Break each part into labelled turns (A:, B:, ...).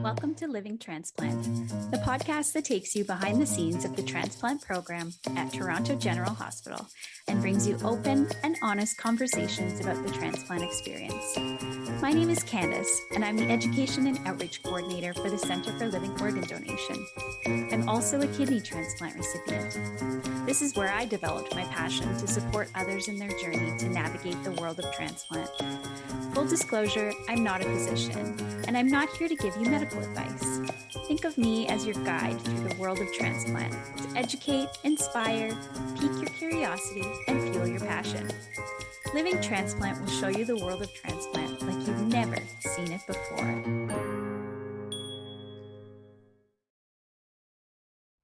A: Welcome to Living Transplant, the podcast that takes you behind the scenes of the transplant program at Toronto General Hospital and brings you open and honest conversations about the transplant experience. My name is Candice, and I'm the Education and Outreach Coordinator for the Centre for Living Organ Donation. I'm also a kidney transplant recipient. This is where I developed my passion to support others in their journey to navigate the world of transplant. Full disclosure, I'm not a physician, and I'm not here to give you medical advice. Think of me as your guide through the world of transplant to educate, inspire, pique your curiosity, and fuel your passion. Living Transplant will show you the world of transplant like you've never seen it before.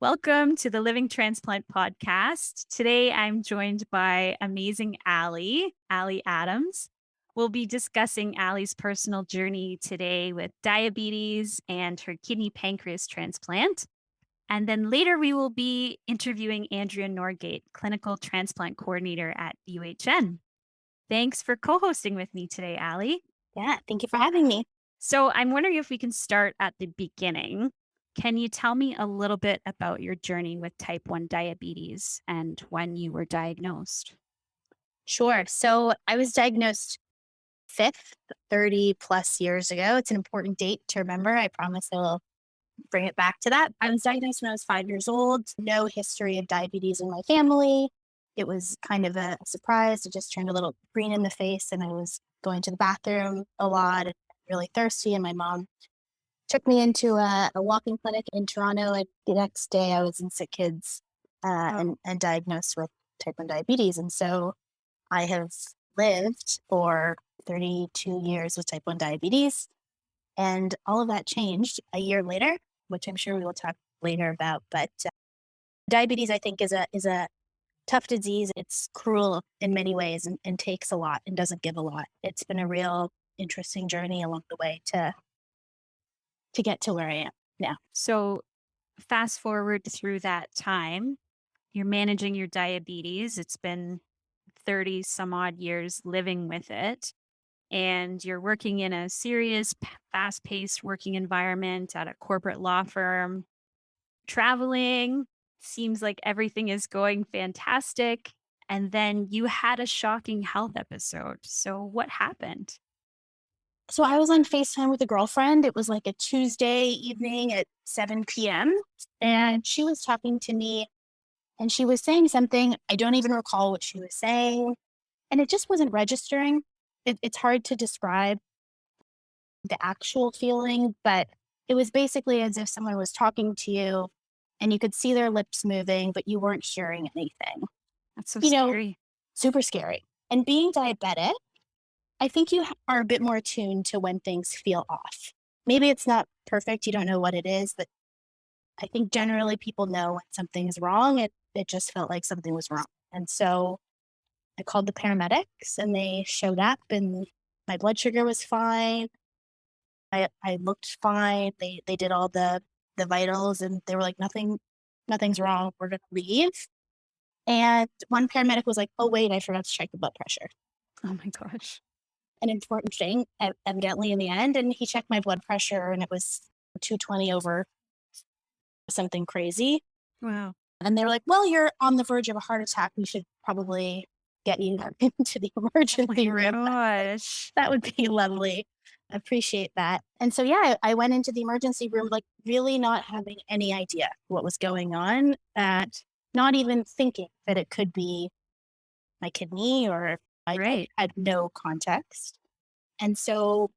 A: Welcome to the Living Transplant podcast. Today, I'm joined by amazing Allie Adams. We'll be discussing Allie's personal journey today with diabetes and her kidney pancreas transplant. And then later we will be interviewing Andrea Norgate, Clinical Transplant Coordinator at UHN. Thanks for co-hosting with me today, Allie.
B: Yeah, thank you for having me.
A: So I'm wondering if we can start at the beginning. Can you tell me a little bit about your journey with type 1 diabetes and when you were diagnosed?
B: Sure. So I was diagnosed 30 plus years ago. It's an important date to remember. I promise I will bring it back to that. I was diagnosed when I was 5 years old. No history of diabetes in my family. It was kind of a surprise. I just turned a little green in the face and I was going to the bathroom a lot and really thirsty. And my mom took me into a walking clinic in Toronto. And the next day I was in Sick Kids and diagnosed with type 1 diabetes. And so I have lived for 32 years with type 1 diabetes. And all of that changed a year later, which I'm sure we will talk later about. But diabetes, I think, is a tough disease. It's cruel in many ways and takes a lot and doesn't give a lot. It's been a real interesting journey along the way to get to where I am now.
A: So fast forward through that time, you're managing your diabetes. It's been 30 some odd years living with it. And you're working in a serious, fast-paced working environment at a corporate law firm, traveling. Seems like everything is going fantastic. And then you had a shocking health episode. So what happened?
B: So I was on FaceTime with a girlfriend. It was like a Tuesday evening at 7 p.m. And she was talking to me and she was saying something. I don't even recall what she was saying. And it just wasn't registering. It's hard to describe the actual feeling, but it was basically as if someone was talking to you and you could see their lips moving, but you weren't hearing anything.
A: That's so scary.
B: Super scary. And being diabetic, I think you are a bit more attuned to when things feel off. Maybe it's not perfect. You don't know what it is, but I think generally people know when something's wrong. It just felt like something was wrong. And so I called the paramedics and they showed up and my blood sugar was fine. I looked fine. They did all the vitals and they were like, nothing's wrong. We're going to leave. And one paramedic was like, oh, wait, I forgot to check the blood pressure.
A: Oh my gosh.
B: An important thing, evidently in the end. And he checked my blood pressure and it was 220 over something crazy.
A: Wow.
B: And they were like, well, you're on the verge of a heart attack. We should probably get you into the emergency room.
A: Gosh.
B: That would be lovely. I appreciate that. And so, yeah, I went into the emergency room, like really not having any idea what was going on, not even thinking that it could be my kidney or I had no context. And so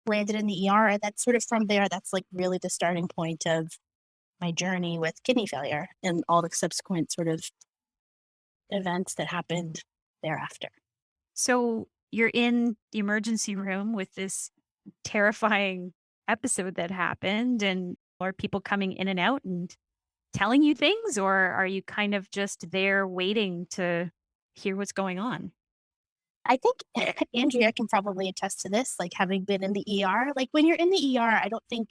B: landed in the ER. And that's sort of from there, that's like really the starting point of my journey with kidney failure and all the subsequent sort of events that happened thereafter.
A: So you're in the emergency room with this terrifying episode that happened, and are people coming in and out and telling you things, or are you kind of just there waiting to hear what's going on?
B: I think Andrea can probably attest to this, like having been in the ER. Like when you're in the ER, I don't think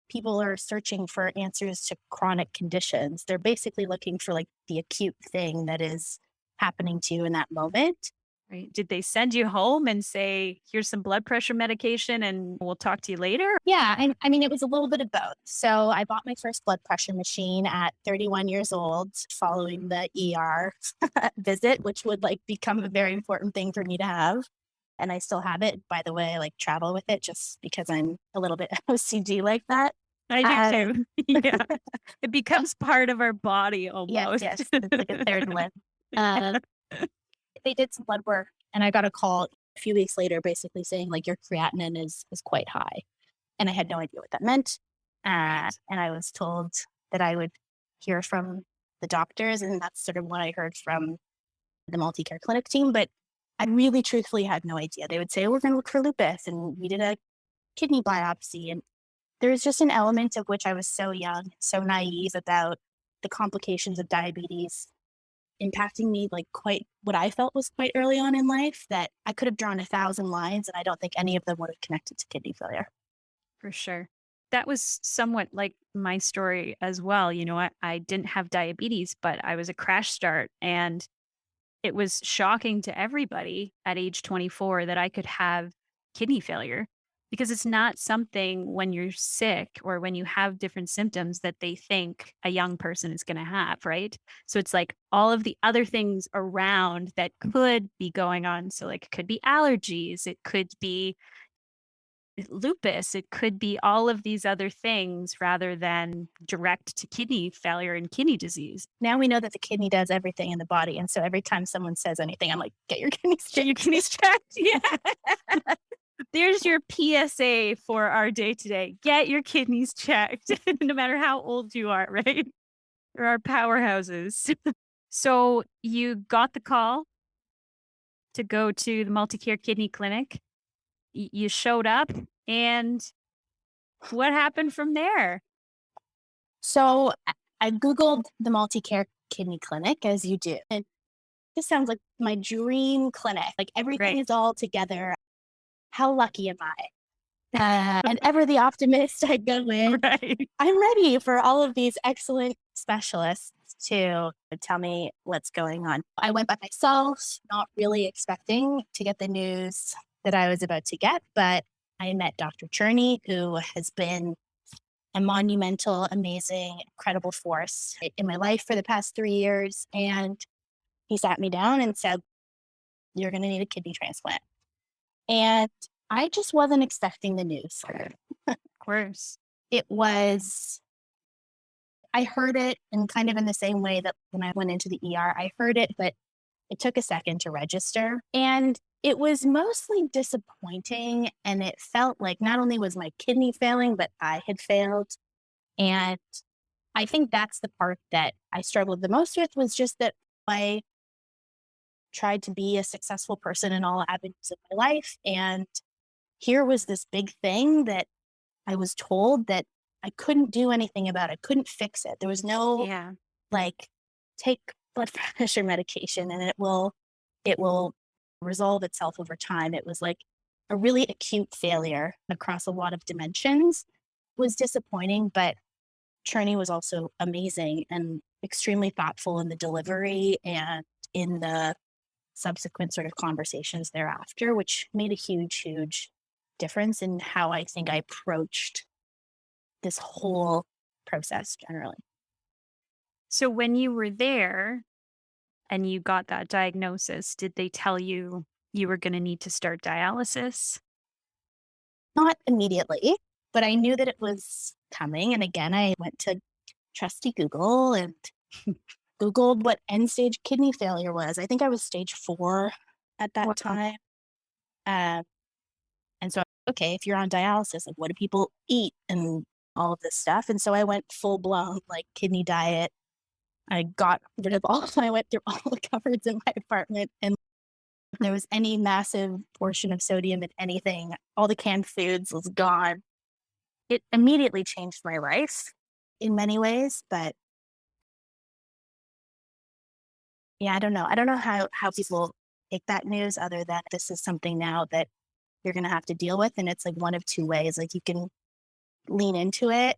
B: people are searching for answers to chronic conditions. They're basically looking for like the acute thing that is happening to you in that moment.
A: Right. Did they send you home and say, here's some blood pressure medication and we'll talk to you later?
B: Yeah, I mean, it was a little bit of both. So I bought my first blood pressure machine at 31 years old following the ER visit, which would like become a very important thing for me to have. And I still have it. By the way, I like travel with it just because I'm a little bit OCD like that.
A: I do too. Yeah. It becomes part of our body
B: Yes,
A: almost.
B: yes. It's like a third limb. Uh, they did some blood work and I got a call a few weeks later basically saying like your creatinine is quite high. And I had no idea what that meant. And I was told that I would hear from the doctors. And that's sort of what I heard from the multi-care clinic team. But I really truthfully had no idea. They would say, we're going to look for lupus. And we did a kidney biopsy. And there was just an element of which I was so young, so naive about the complications of diabetes impacting me like quite what I felt was quite early on in life that I could have drawn 1,000 lines and I don't think any of them would have connected to kidney failure.
A: For sure. That was somewhat like my story as well. I didn't have diabetes, but I was a crash start. And it was shocking to everybody at age 24 that I could have kidney failure because it's not something when you're sick or when you have different symptoms that they think a young person is going to have, right? So it's like all of the other things around that could be going on. So, like, it could be allergies, it could be lupus, it could be all of these other things rather than direct to kidney failure and kidney disease.
B: Now we know that the kidney does everything in the body. And so every time someone says anything, I'm like, get your kidneys
A: Get your
B: checked.
A: kidneys checked. Yeah. There's your PSA for our day today. Get your kidneys checked, no matter how old you are, right? There are powerhouses. So you got the call to go to the multi-care kidney clinic. You showed up, and what happened from there?
B: So I Googled the multi-care kidney clinic as you do. And this sounds like my dream clinic. Like everything
A: Right.
B: is all together. How lucky am I? And ever the optimist, I go in.
A: Right.
B: I'm ready for all of these excellent specialists to tell me what's going on. I went by myself, not really expecting to get the news that I was about to get, but I met Dr. Cherney, who has been a monumental, amazing, incredible force in my life for the past 3 years. And he sat me down and said, you're going to need a kidney transplant. And I just wasn't expecting the news.
A: Of course.
B: It was, I heard it and kind of in the same way that when I went into the ER, I heard it, but it took a second to register. And it was mostly disappointing. And it felt like not only was my kidney failing, but I had failed. And I think that's the part that I struggled the most with was just that I tried to be a successful person in all avenues of my life. And here was this big thing that I was told that I couldn't do anything about. I couldn't fix it. There was no
A: Yeah.
B: like take blood pressure medication and it will resolve itself over time. It was like a really acute failure across a lot of dimensions. It was disappointing, but Cherney was also amazing and extremely thoughtful in the delivery and in the subsequent sort of conversations thereafter, which made a huge, huge difference in how I think I approached this whole process generally.
A: So when you were there and you got that diagnosis, did they tell you you were going to need to start dialysis?
B: Not immediately, but I knew that it was coming. And again, I went to trusty Google and Googled what end stage kidney failure was. I think I was stage 4 at that
A: Wow.
B: time. Um, and so, okay, if you're on dialysis, like what do people eat and all of this stuff? And so I went full blown like kidney diet. I got rid of I went through all the cupboards in my apartment. And if there was any massive portion of sodium in anything, all the canned foods was gone. It immediately changed my life in many ways, but yeah, I don't know. I don't know how people take that news other than this is something now that you're going to have to deal with. And it's like one of two ways. Like you can lean into it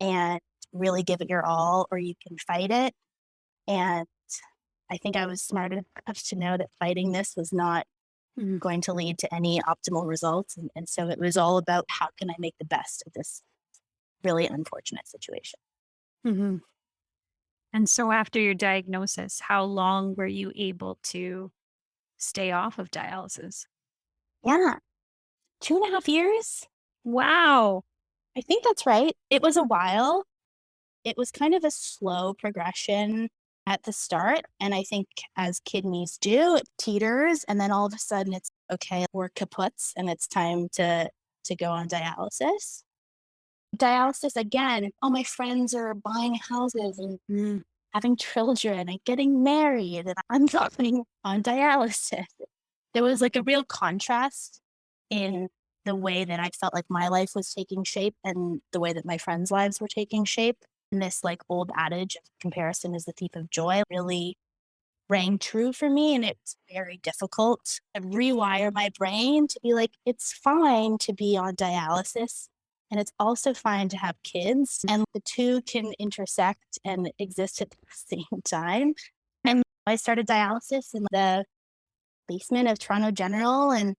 B: and really give it your all, or you can fight it. And I think I was smart enough to know that fighting this was not going to lead to any optimal results. And so it was all about how can I make the best of this really unfortunate situation.
A: Hmm. And so after your diagnosis, how long were you able to stay off of dialysis?
B: Yeah, 2.5 years.
A: Wow.
B: I think that's right. It was a while. It was kind of a slow progression at the start. And I think as kidneys do, it teeters. And then all of a sudden it's okay, we're kaputs and it's time to go on dialysis. Dialysis again, all my friends are buying houses and
A: Mm.
B: having children and getting married, and I'm going on dialysis. There was like a real contrast in the way that I felt like my life was taking shape and the way that my friends' lives were taking shape. And this like old adage of comparison is the thief of joy really rang true for me. And it's very difficult to rewire my brain to be like, it's fine to be on dialysis. And it's also fine to have kids. And the two can intersect and exist at the same time. And I started dialysis in the basement of Toronto General and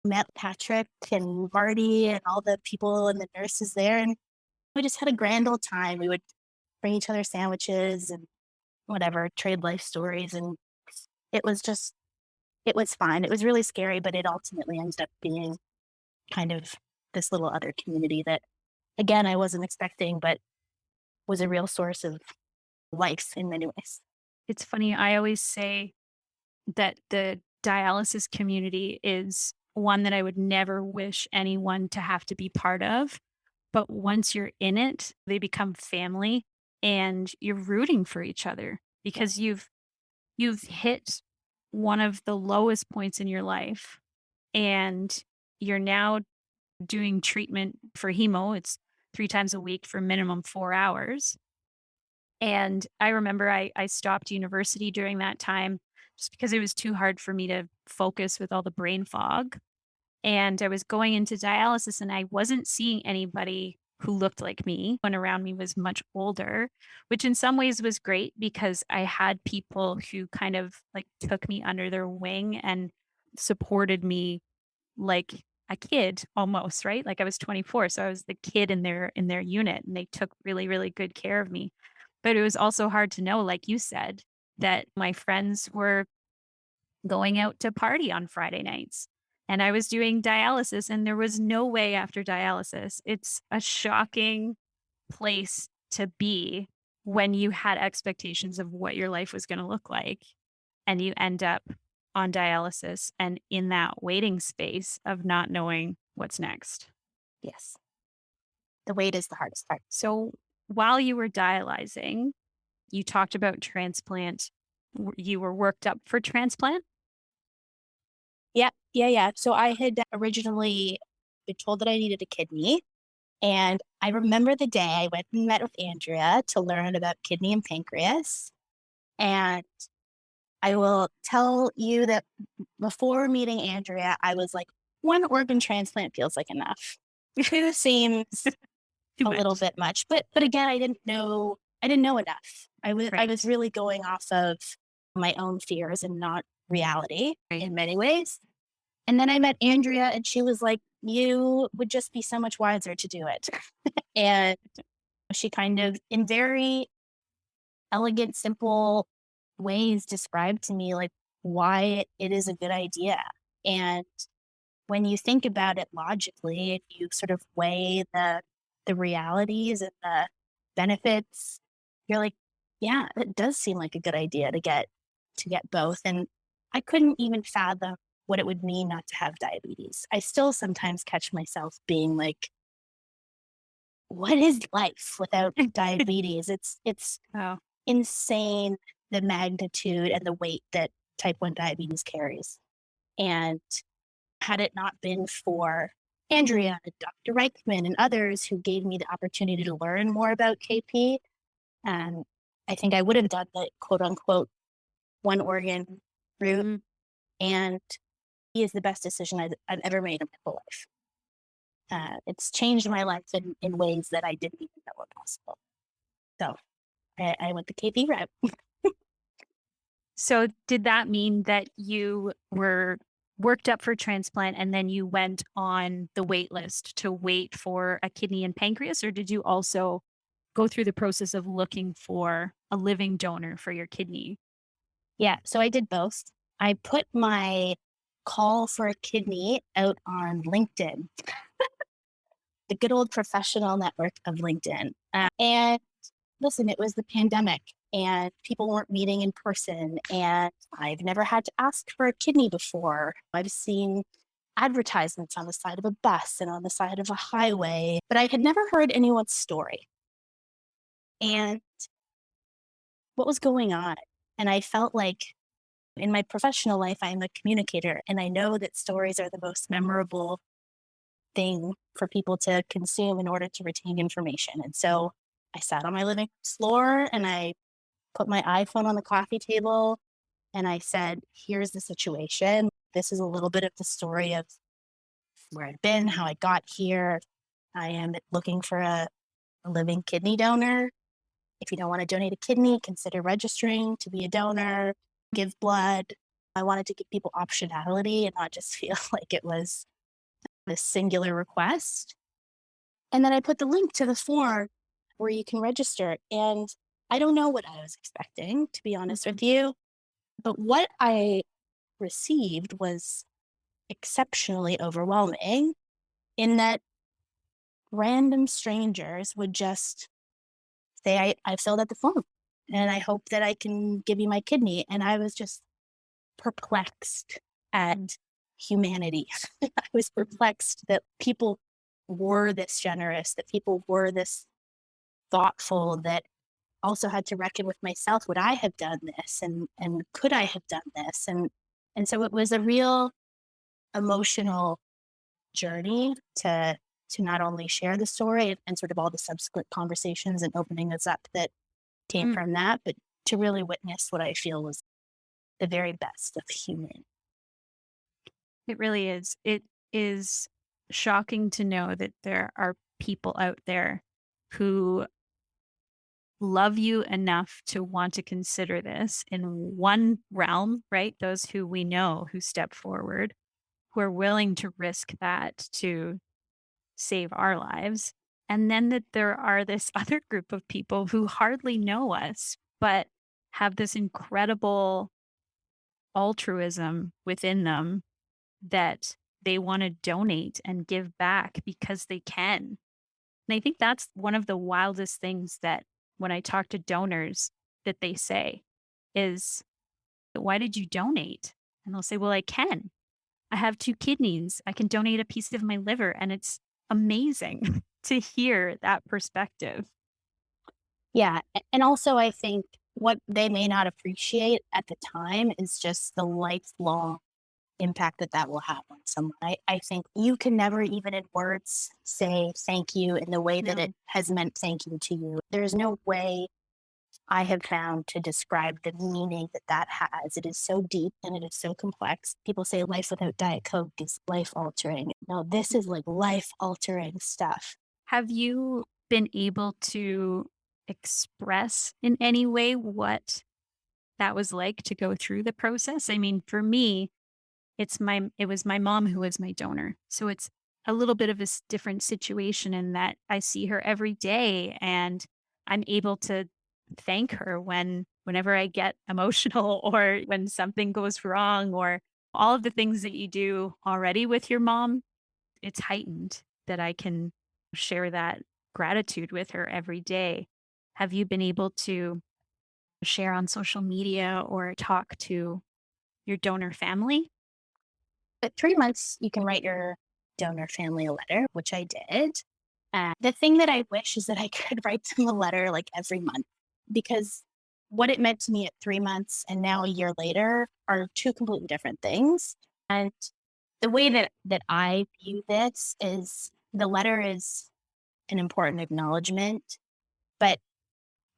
B: met Patrick and Marty and all the people and the nurses there. And we just had a grand old time. We would bring each other sandwiches and whatever, trade life stories. And it was just, it was fine. It was really scary, but it ultimately ended up being kind of this little other community that, again, I wasn't expecting, but was a real source of life in many ways.
A: It's funny. I always say that the dialysis community is one that I would never wish anyone to have to be part of. But once you're in it, they become family and you're rooting for each other because you've hit one of the lowest points in your life and you're now doing treatment for hemo. It's 3 times a week for minimum 4 hours. And I remember I stopped university during that time just because it was too hard for me to focus with all the brain fog. And I was going into dialysis and I wasn't seeing anybody who looked like me. Everyone around me was much older, which in some ways was great because I had people who kind of like took me under their wing and supported me like a kid almost, right? Like I was 24, so I was the kid in their unit and they took really really good care of me. But it was also hard to know, like you said, that my friends were going out to party on Friday nights. And I was doing dialysis, and there was no way after dialysis. It's a shocking place to be when you had expectations of what your life was going to look like. And you end up on dialysis and in that waiting space of not knowing what's next.
B: Yes. The wait is the hardest part.
A: So while you were dialyzing, you talked about transplant. You were worked up for transplant.
B: Yeah. Yeah. Yeah. So I had originally been told that I needed a kidney. And I remember the day I went and met with Andrea to learn about kidney and pancreas. And I will tell you that before meeting Andrea, I was like, one organ transplant feels like enough. It seems
A: Too
B: a little
A: much.
B: bit much, but again, I didn't know enough. I was
A: Right.
B: really going off of my own fears and not reality
A: Right.
B: in many ways. And then I met Andrea and she was like, you would just be so much wiser to do it. And she kind of, in very elegant, simple ways, described to me like why it is a good idea. And when you think about it logically, if you sort of weigh the realities and the benefits, you're like, yeah, it does seem like a good idea to get both. And I couldn't even fathom what it would mean not to have diabetes. I still sometimes catch myself being like, what is life without diabetes? It's
A: Oh,
B: insane the magnitude and the weight that type 1 diabetes carries. And had it not been for Andrea, Dr. Reichman, and others who gave me the opportunity to learn more about KP, um, I think I would have done the quote unquote one organ route.
A: mm,
B: And he is the best decision I've ever made in my whole life. It's changed my life in ways that I didn't even know were possible. So I went the KP route.
A: So did that mean that you were worked up for transplant and then you went on the wait list to wait for a kidney and pancreas? Or did you also go through the process of looking for a living donor for your kidney?
B: Yeah, so I did both. I put my call for a kidney out on LinkedIn, the good old professional network of LinkedIn. And listen, it was the pandemic and people weren't meeting in person. And I've never had to ask for a kidney before. I've seen advertisements on the side of a bus and on the side of a highway, but I had never heard anyone's story and what was going on. And I felt like in my professional life, I'm a communicator, and I know that stories are the most memorable thing for people to consume in order to retain information. And so I sat on my living floor and I put my iPhone on the coffee table and I said, here's the situation. This is a little bit of the story of where I've been, how I got here. I am looking for a living kidney donor. If you don't want to donate a kidney, consider registering to be a donor, give blood. I wanted to give people optionality and not just feel like it was this singular request. And then I put the link to the form where you can register. And I don't know what I was expecting, to be honest with you. But what I received was exceptionally overwhelming in that random strangers would just say, I filled out the form and I hope that I can give you my kidney. And I was just perplexed at humanity. I was perplexed that people were this generous, that people were this thoughtful, that also had to reckon with myself, would I have done this? And could I have done this? And so it was a real emotional journey to not only share the story and sort of all the subsequent conversations and opening us up that came from that, but to really witness what I feel was the very best of human.
A: It really is. It is shocking to know that there are people out there who love you enough to want to consider this in one realm, right? Those who we know who step forward, who are willing to risk that to save our lives. And then that there are this other group of people who hardly know us, but have this incredible altruism within them that they want to donate and give back because they can. And I think that's one of the wildest things that when I talk to donors that they say is, why did you donate? And they'll say, well, I can. I have two kidneys. I can donate a piece of my liver. And it's amazing to hear that perspective.
B: Yeah. And also, I think what they may not appreciate at the time is just the lifelong impact that that will have on someone. I think you can never, even in words, say thank you in the way that it has meant thank you to you. There's no way I have found to describe the meaning that that has. It is so deep and it is so complex. People say life without Diet Coke is life altering. No, this is like life altering stuff.
A: Have you been able to express in any way what that was like to go through the process? I mean, for me, it was my mom who was my donor. So it's a little bit of a different situation in that I see her every day and I'm able to thank her whenever I get emotional or when something goes wrong or all of the things that you do already with your mom. It's heightened that I can share that gratitude with her every day. Have you been able to share on social media or talk to your donor family?
B: At 3 months, you can write your donor family a letter, which I did. The thing that I wish is that I could write them a letter like every month because what it meant to me at 3 months and now a year later are two completely different things. And the way that I view this is the letter is an important acknowledgement, but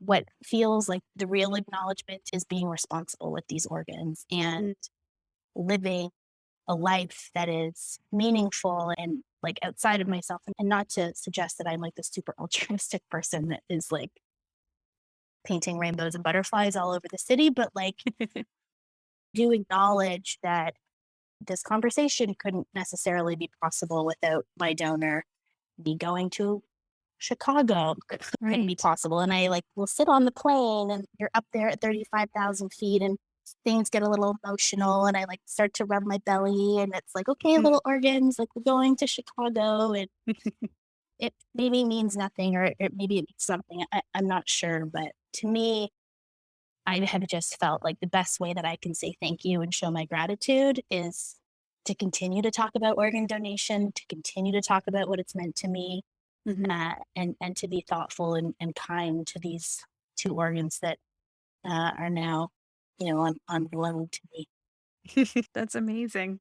B: what feels like the real acknowledgement is being responsible with these organs and living a life that is meaningful and like outside of myself. And not to suggest that I'm like this super altruistic person that is like painting rainbows and butterflies all over the city, but like do acknowledge that this conversation couldn't necessarily be possible without my donor. Me going to Chicago couldn't be possible. And I will sit on the plane and you're up there at 35,000 feet and things get a little emotional and I start to rub my belly and it's like, okay, little organs, we're going to Chicago and it maybe means nothing or maybe it means something. I'm not sure. But to me, I have just felt like the best way that I can say thank you and show my gratitude is to continue to talk about organ donation, to continue to talk about what it's meant to me, and to be thoughtful and kind to these two organs that are now, on loan to me.
A: That's amazing.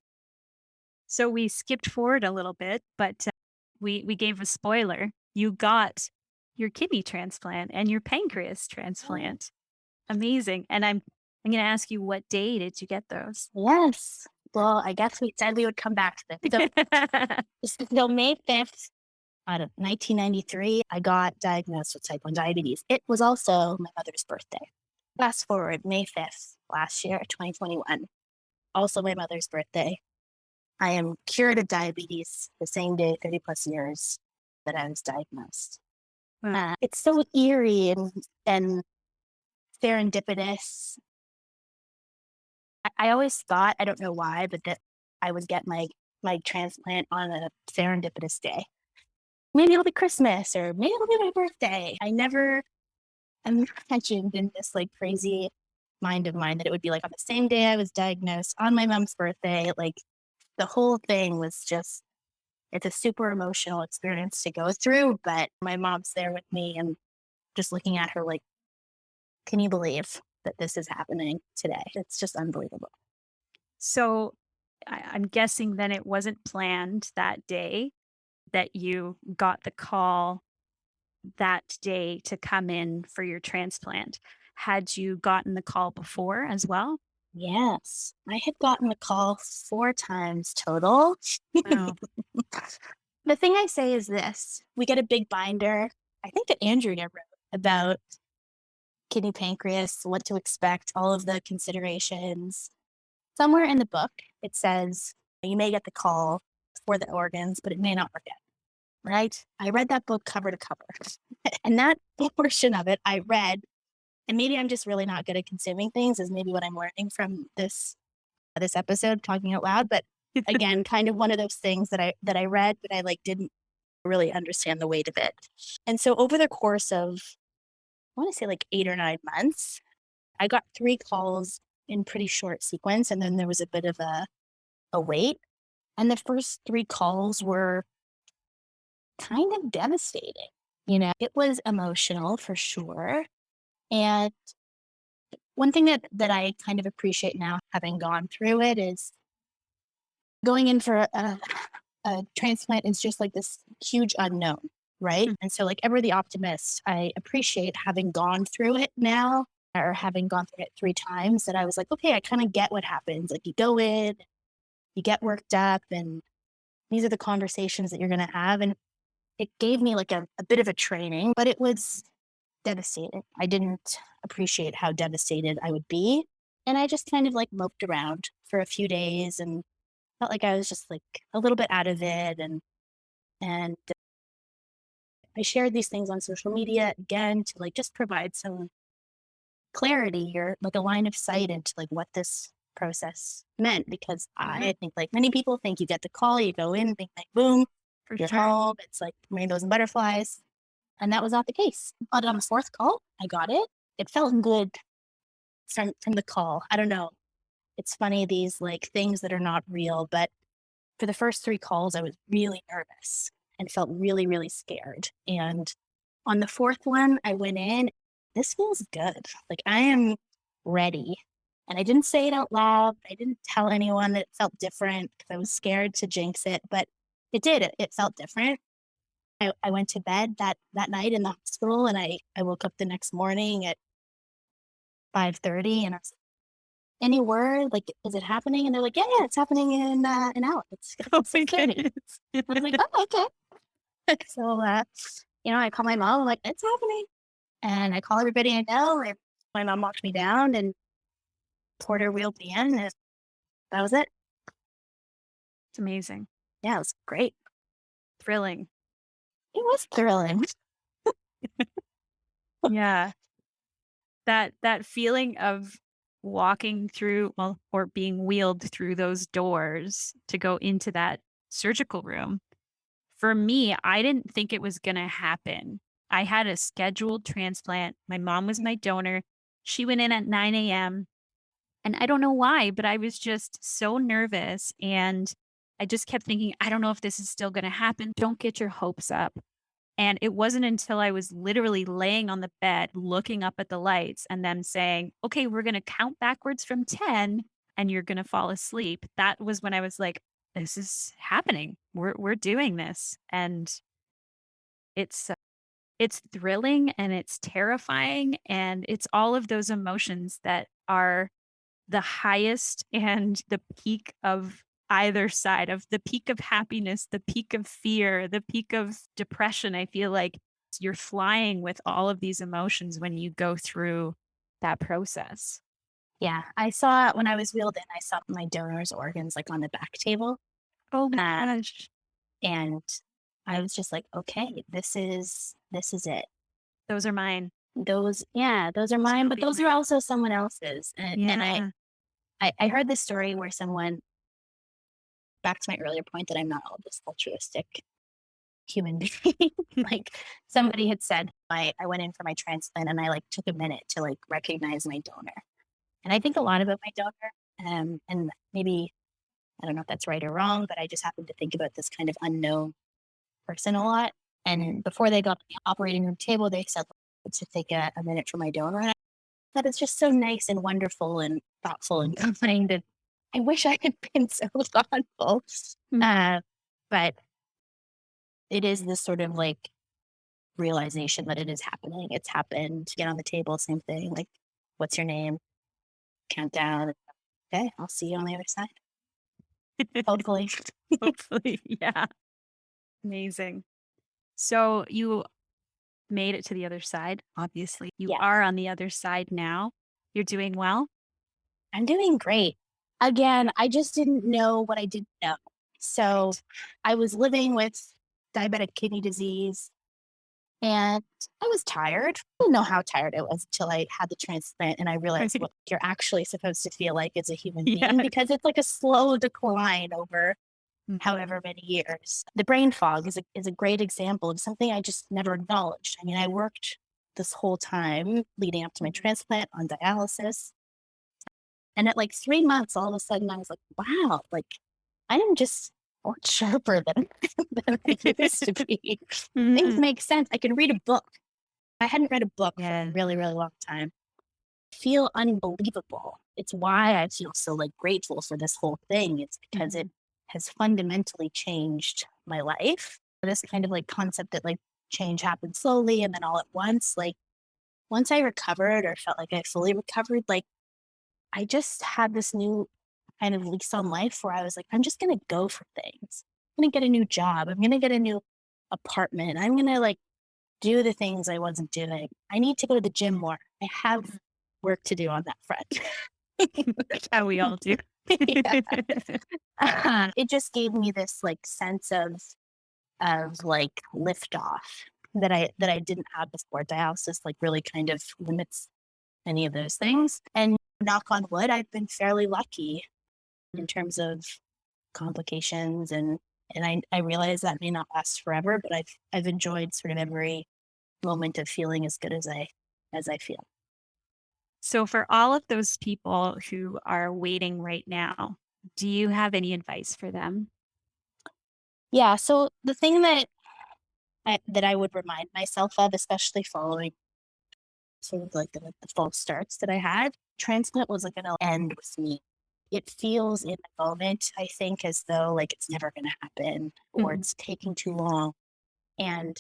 A: So we skipped forward a little bit, but we gave a spoiler. You got your kidney transplant and your pancreas transplant. Amazing. And I'm going to ask you, what day did you get those?
B: Yes. Well, I guess we said we would come back to this. So May 5th, 1993, I got diagnosed with type 1 diabetes. It was also my mother's birthday. Fast forward, May 5th, last year, 2021, also my mother's birthday. I am cured of diabetes the same day, 30 plus years that I was diagnosed.
A: Wow.
B: It's so eerie and serendipitous. I always thought, I don't know why, but that I would get my transplant on a serendipitous day. Maybe it'll be Christmas or maybe it'll be my birthday. I never imagined in this crazy mind of mine that it would be on the same day I was diagnosed on my mom's birthday. The whole thing was just, it's a super emotional experience to go through, but my mom's there with me and just looking at her can you believe that this is happening today? It's just unbelievable.
A: So I'm guessing then it wasn't planned that day that you got the call that day to come in for your transplant. Had you gotten the call before as well?
B: Yes, I had gotten a call 4 times total.
A: Wow.
B: The thing I say is this, we get a big binder, I think that Andrea wrote about kidney pancreas, what to expect, all of the considerations. Somewhere in the book, it says you may get the call for the organs, but it may not work out, right? I read that book cover to cover. And that portion of it I read, and maybe I'm just really not good at consuming things is maybe what I'm learning from this episode, talking out loud. But again, kind of one of those things that I read, but I didn't really understand the weight of it. And so over the course of, I want to say 8 or 9 months, I got 3 calls in pretty short sequence. And then there was a bit of a wait. And the first 3 calls were kind of devastating. It was emotional for sure. And one thing that I kind of appreciate now, having gone through it, is going in for a transplant is just this huge unknown, right? And so ever the optimist, I appreciate having gone through it now, or having gone through it 3 times, that I was okay, I kind of get what happens. You go in, you get worked up, and these are the conversations that you're going to have. And it gave me a bit of a training, but it was devastating. I didn't appreciate how devastated I would be. And I just kind of moped around for a few days and felt like I was just a little bit out of it. And I shared these things on social media again to just provide some clarity or a line of sight into what this process meant, because I think many people think you get the call, you go in, think boom, you're home. It's rainbows and butterflies. And that was not the case. But on the 4th call, I got it. It felt good from the call. I don't know. It's funny, these things that are not real. But for the first 3 calls, I was really nervous and felt really, really scared. And on the 4th one, I went in. This feels good. I am ready. And I didn't say it out loud. I didn't tell anyone that it felt different because I was scared to jinx it. But it did. It felt different. I went to bed that night in the hospital, and I woke up the next morning at 5:30, and I was any word? Is it happening? And they're yeah, it's happening in an hour. It's 6:30. I was oh, okay. So, I call my mom. I'm it's happening. And I call everybody I know. And my mom walked me down, and Porter wheeled me in, and that was it.
A: It's amazing.
B: Yeah, it was great.
A: Thrilling.
B: It was thrilling.
A: Yeah. That feeling of walking through, well, or being wheeled through those doors to go into that surgical room. For me, I didn't think it was going to happen. I had a scheduled transplant. My mom was my donor. She went in at 9 a.m. And I don't know why, but I was just so nervous. And I just kept thinking, I don't know if this is still going to happen. Don't get your hopes up. And it wasn't until I was literally laying on the bed, looking up at the lights and them saying, okay, we're going to count backwards from 10 and you're going to fall asleep. That was when I was like, this is happening. We're doing this. And it's, it's thrilling and it's terrifying. And it's all of those emotions that are the highest and the peak of either side, of the peak of happiness, the peak of fear, the peak of depression. I feel like you're flying with all of these emotions when you go through that process.
B: Yeah, I saw when I was wheeled in, I saw my donor's organs like on the back table.
A: Oh my
B: Uh,
A: gosh.
B: and I was just like, okay, this is it.
A: Those are mine.
B: Those are mine, but those are also someone else's. And I heard this story where someone, back to my earlier point that I'm not all this altruistic human being, like somebody had said, I went in for my transplant and I like took a minute to like recognize my donor. And I think a lot about my donor. And maybe, I don't know if that's right or wrong, but I just happened to think about this kind of unknown person a lot. And before they got to the operating room table, they said to take a minute for my donor. And I thought it's just so nice and wonderful and thoughtful and kind. And I wish I had been so thoughtful. But it is this sort of like realization that it is happening. It's happened. Get on the table, same thing. Like, what's your name? Countdown. Okay, I'll see you on the other side. Hopefully.
A: Hopefully. Yeah. Amazing. So you made it to the other side. Obviously, you
B: Yeah.
A: are on the other side now. You're doing well.
B: I'm doing great. Again, I just didn't know what I didn't know. So I was living with diabetic kidney disease and I was tired. I didn't know how tired I was until I had the transplant and I realized what you're actually supposed to feel like as a human being, because it's like a slow decline over however many years. The brain fog is a great example of something I just never acknowledged. I mean, I worked this whole time leading up to my transplant on dialysis. And at like 3 months, all of a sudden I was like, wow, like I am just more sharper than, than I used to be. Things make sense. I can read a book. I hadn't read a book for a really, really long time. I feel unbelievable. It's why I feel so like grateful for this whole thing. It's because it has fundamentally changed my life. This kind of like concept that like change happens slowly and then all at once. Like once I recovered or felt like I fully recovered, like I just had this new kind of lease on life where I was like, I'm just going to go for things. I'm going to get a new job. I'm going to get a new apartment. I'm going to like do the things I wasn't doing. I need to go to the gym more. I have work to do on that front.
A: How we all do.
B: It just gave me this like sense of like liftoff that I didn't have before. Dialysis like really kind of limits any of those things. And knock on wood, I've been fairly lucky in terms of complications and I realize that may not last forever, but I've enjoyed sort of every moment of feeling as good as I feel.
A: So for all of those people who are waiting right now, do you have any advice for them?
B: Yeah. So the thing that I would remind myself of, especially following sort of like the false starts that I had, transplant wasn't going to end with me. It feels in the moment, I think, as though like it's never going to happen or it's taking too long. And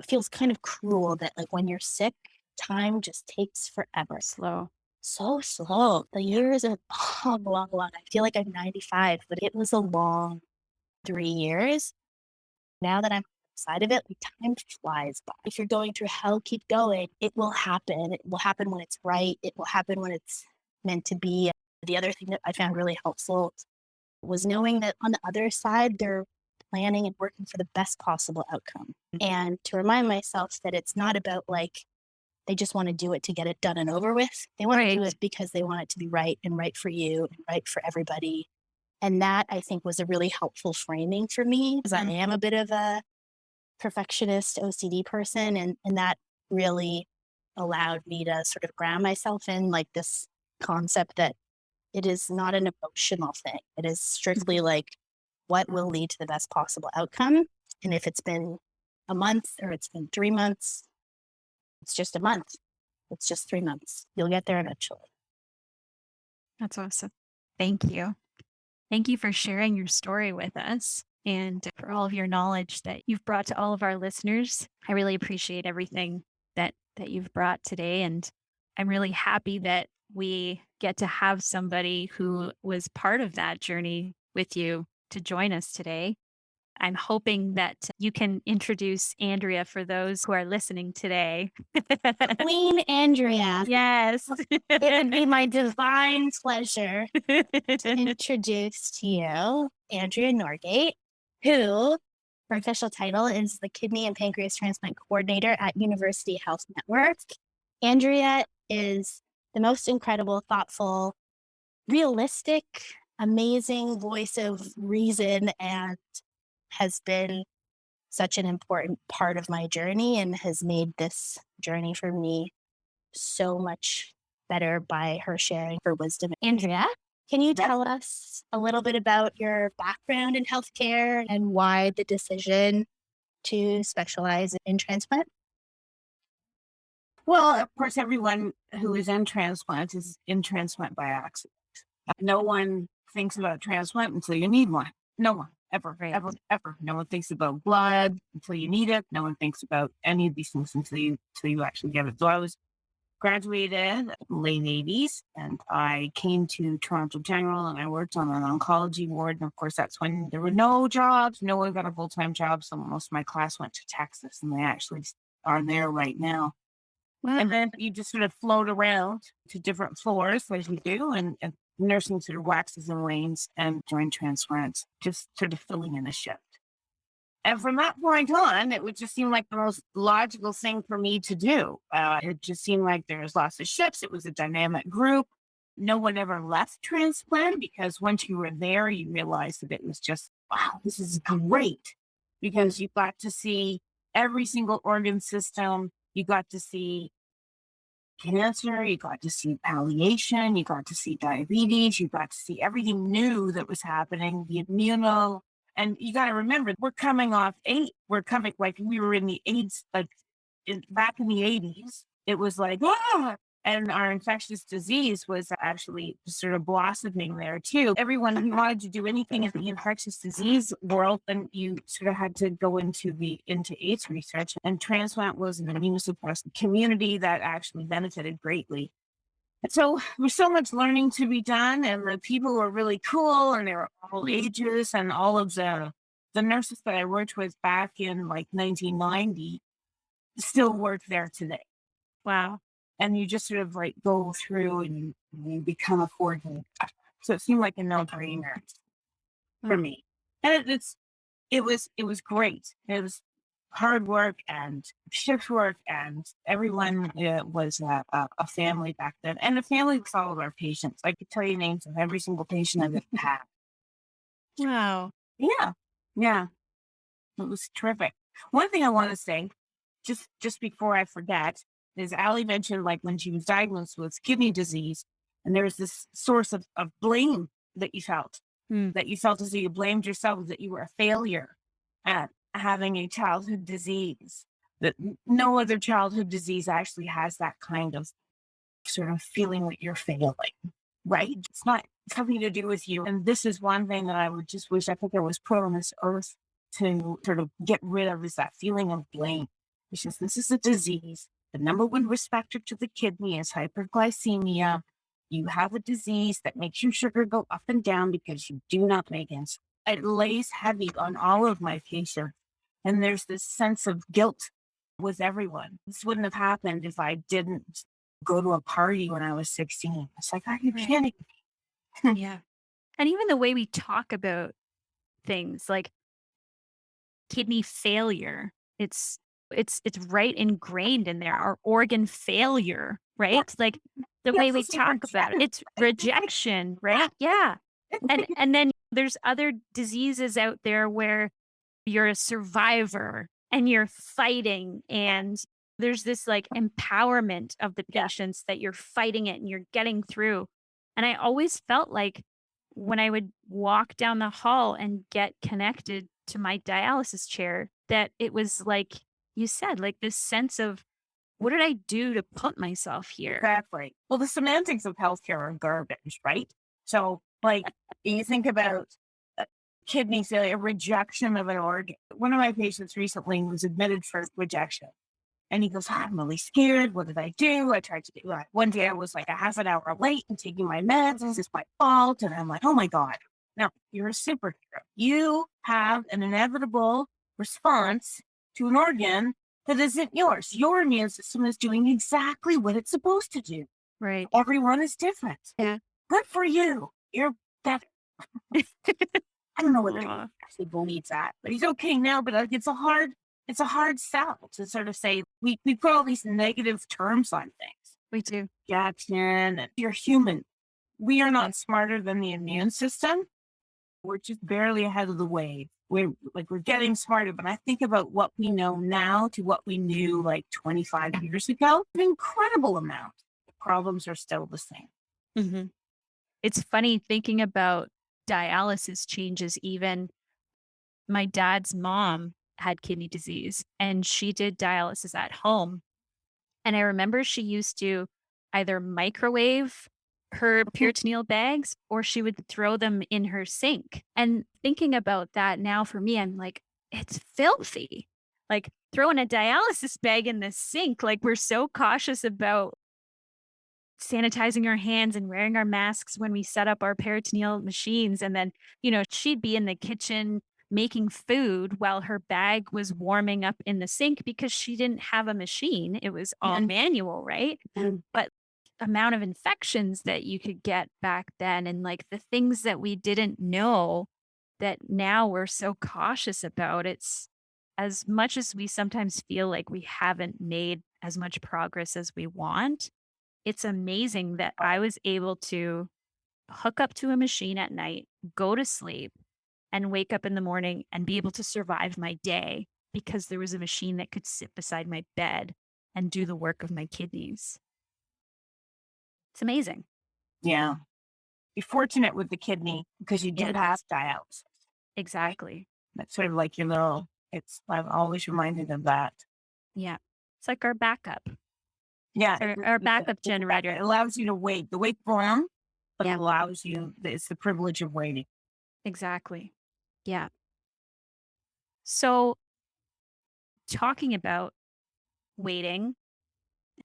B: it feels kind of cruel that like when you're sick, time just takes forever.
A: Slow.
B: So slow. The years are long, long, long. I feel like I'm 95, but it was a long 3 years. Now that I'm outside of it, like time flies by. If you're going through hell, keep going. It will happen. It will happen when it's right. It will happen when it's meant to be. The other thing that I found really helpful was knowing that on the other side, they're planning and working for the best possible outcome. And to remind myself that it's not about like, they just want to do it to get it done and over with. They want to do it because they want it to be right and right for you and right for everybody. And that, I think, was a really helpful framing for me, because I am a bit of a perfectionist OCD person. And that really allowed me to sort of ground myself in like this concept that it is not an emotional thing. It is strictly like what will lead to the best possible outcome. And if it's been a month or it's been 3 months, it's just a month. It's just 3 months. You'll get there eventually.
A: That's awesome. Thank you. Thank you for sharing your story with us and for all of your knowledge that you've brought to all of our listeners. I really appreciate everything that you've brought today. And I'm really happy that we get to have somebody who was part of that journey with you to join us today. I'm hoping that you can introduce Andrea for those who are listening today.
B: Queen Andrea.
A: Yes.
B: It would be my divine pleasure to introduce to you Andrea Norgate, who her official title is the Kidney and Pancreas Transplant Coordinator at University Health Network. Andrea is the most incredible, thoughtful, realistic, amazing voice of reason, and has been such an important part of my journey and has made this journey for me so much better by her sharing her wisdom. Andrea, can you tell us a little bit about your background in healthcare and why the decision to specialize in transplant?
C: Well, of course, everyone who is in transplant is in transplant by accident. No one thinks about transplant until you need one. No one, ever, ever, ever. No one thinks about blood until you need it. No one thinks about any of these things until you actually get it. So I was graduated in the late 80s, and I came to Toronto General, and I worked on an oncology ward. And of course, that's when there were no jobs. No one got a full-time job. So most of my class went to Texas, and they actually are there right now. Wow. And then you just sort of float around to different floors as you do, and nursing sort of waxes and wanes, and during transplants, just sort of filling in a shift. And from that point on, it would just seem like the most logical thing for me to do. It just seemed like there was lots of shifts. It was a dynamic group. No one ever left transplant, because once you were there, you realized that it was just, wow, this is great, because you got to see every single organ system. You got to see cancer, you got to see palliation, you got to see diabetes, you got to see everything new that was happening, the immuno. And you got to remember, we're coming off we were in the AIDS, back in the 80s, it was like, and our infectious disease was actually sort of blossoming there too. Everyone who wanted to do anything in the infectious disease world, then you sort of had to go into AIDS research. And transplant was an immunosuppressed community that actually benefited greatly. And so there's so much learning to be done, and the people were really cool, and they were all ages, and all of the nurses that I worked with back in like 1990 still work there today.
A: Wow. And
C: you just sort of like go through and you become a coordinator. So it seemed like a no-brainer for me. And it was great. It was hard work and shift work, and everyone was a family back then. And the family was all of our patients. I could tell you names of every single patient I've ever had.
A: Wow.
C: Yeah. Yeah. It was terrific. One thing I want to say, just before I forget, is Allie mentioned like when she was diagnosed with kidney disease, and there was this source of blame that you felt, as though you blamed yourself, that you were a failure at having a childhood disease, that no other childhood disease actually has that kind of sort of feeling that you're failing, right? It's not something to do with you. And this is one thing that I would just wish I think there was put on this earth to sort of get rid of, is that feeling of blame. It's just, this is a disease. The number one risk factor to the kidney is hyperglycemia. You have a disease that makes your sugar go up and down because you do not make insulin. It lays heavy on all of my patients. And there's this sense of guilt with everyone. This wouldn't have happened if I didn't go to a party when I was 16. It's like, are you
A: Right.
C: kidding?
A: Yeah. And even the way we talk about things like kidney failure, it's right ingrained in there. Our organ failure, right? Like the way we talk about it, it's rejection, right? Yeah. And then there's other diseases out there where you're a survivor and you're fighting, and there's this like empowerment of the patients that you're fighting it and you're getting through. And I always felt like when I would walk down the hall and get connected to my dialysis chair, that it was like you said, like this sense of what did I do to put myself here?
C: Exactly. Well, the semantics of healthcare are garbage, right? So, like, you think about kidney failure, rejection of an organ. One of my patients recently was admitted for rejection. And he goes, I'm really scared. What did I do? I tried to do that. One day I was like a half an hour late and taking my meds. This is my fault. And I'm like, oh my God. Now, you're a superhero. You have an inevitable response to an organ that isn't yours. Your immune system is doing exactly what it's supposed to do.
A: Right.
C: Everyone is different.
A: Yeah.
C: Good for you. You're better. I don't know whether he actually believes that, but he's okay now. But it's a hard sell to sort of say we put all these negative terms on things.
A: We do.
C: Rejection, and you're human. We are not smarter than the immune system. We're just barely ahead of the wave. We're getting smarter. But I think about what we know now to what we knew like 25 years ago. An incredible amount. The problems are still the same.
A: Mm-hmm. It's funny thinking about dialysis changes. Even my dad's mom had kidney disease and she did dialysis at home. And I remember she used to either microwave her peritoneal bags or she would throw them in her sink. And thinking about that now for me, I'm like, it's filthy. Like throwing a dialysis bag in the sink. Like we're so cautious about sanitizing our hands and wearing our masks when we set up our peritoneal machines. And then, she'd be in the kitchen making food while her bag was warming up in the sink because she didn't have a machine. It was all manual, right? But amount of infections that you could get back then and like the things that we didn't know that now we're so cautious about. It's as much as we sometimes feel like we haven't made as much progress as we want. It's amazing that I was able to hook up to a machine at night, go to sleep, and wake up in the morning and be able to survive my day because there was a machine that could sit beside my bed and do the work of my kidneys. It's amazing.
C: Yeah. Be fortunate with the kidney because you did have dialysis.
A: Exactly.
C: That's sort of like your little, I'm always reminded of that.
A: Yeah. It's like our backup.
C: Yeah.
A: Our backup generator.
C: It allows you to wait. The wait's wrong, but it allows you, it's the privilege of waiting.
A: Exactly. Yeah. So talking about waiting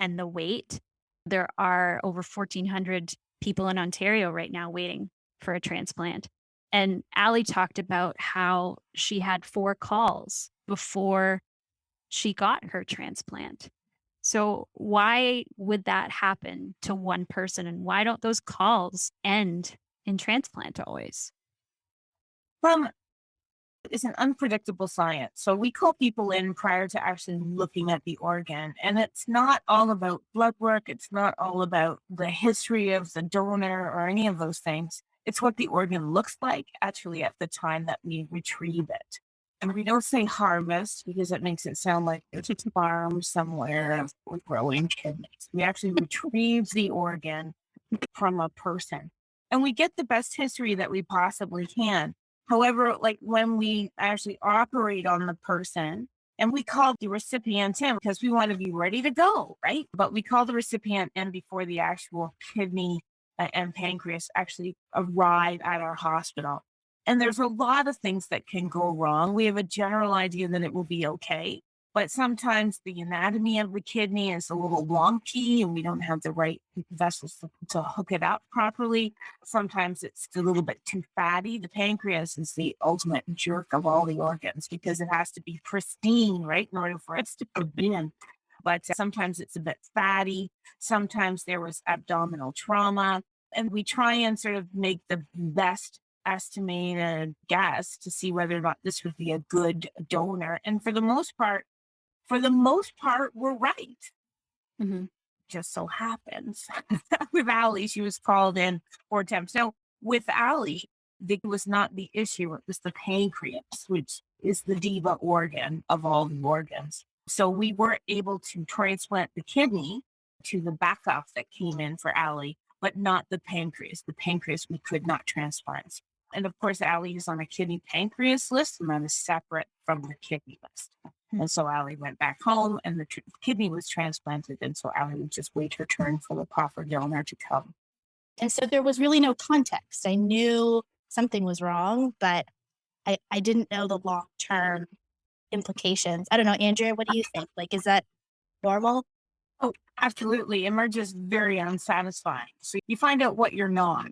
A: and the wait, there are over 1,400 people in Ontario right now waiting for a transplant. And Allie talked about how she had 4 calls before she got her transplant. So why would that happen to one person? And why don't those calls end in transplant always?
C: It's an unpredictable science. So we call people in prior to actually looking at the organ. And it's not all about blood work. It's not all about the history of the donor or any of those things. It's what the organ looks like actually at the time that we retrieve it. And we don't say harvest because it makes it sound like it's a farm somewhere with growing kidneys. We actually retrieve the organ from a person. And we get the best history that we possibly can. However, like when we actually operate on the person and we call the recipient in because we want to be ready to go, right? But we call the recipient in before the actual kidney and pancreas actually arrive at our hospital. And there's a lot of things that can go wrong. We have a general idea that it will be okay. But sometimes the anatomy of the kidney is a little wonky and we don't have the right vessels to hook it up properly. Sometimes it's a little bit too fatty. The pancreas is the ultimate jerk of all the organs because it has to be pristine, right, in order for it to come in. but sometimes it's a bit fatty. Sometimes there was abdominal trauma. And we try and sort of make the best estimated guess to see whether or not this would be a good donor. And for the most part, we're right.
B: Mm-hmm.
C: Just so happens with Allie, she was called in 4 times. So with Allie, it was not the issue. It was the pancreas, which is the diva organ of all the organs. So we were able to transplant the kidney to the backup that came in for Allie, but not the pancreas. The pancreas we could not transplant. And of course, Allie is on a kidney pancreas list, and that is separate from the kidney list. And so Allie went back home and the kidney was transplanted. And so Allie would just wait her turn for the proper donor to come.
B: And so there was really no context. I knew something was wrong, but I didn't know the long-term implications. I don't know, Andrea, what do you think? Like, is that normal?
C: Oh, absolutely. Emerges very unsatisfying. So you find out what you're not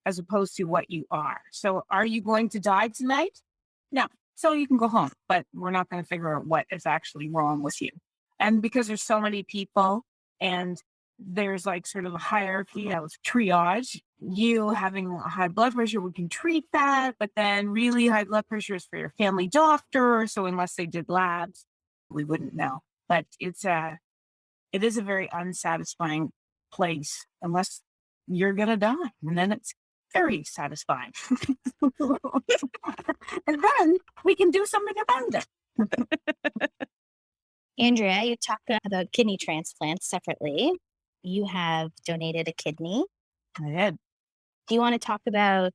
C: as opposed to what you are. So are you going to die tonight? No. So you can go home, but we're not going to figure out what is actually wrong with you. And because there's so many people and there's like sort of a hierarchy of triage, you having high blood pressure, we can treat that, but then really high blood pressure is for your family doctor. So unless they did labs, we wouldn't know. But it is a very unsatisfying place unless you're going to die. And then it's very satisfying. And then we can do something about it.
B: Andrea, you talked about kidney transplants separately. You have donated a kidney.
C: I did.
B: Do you want to talk about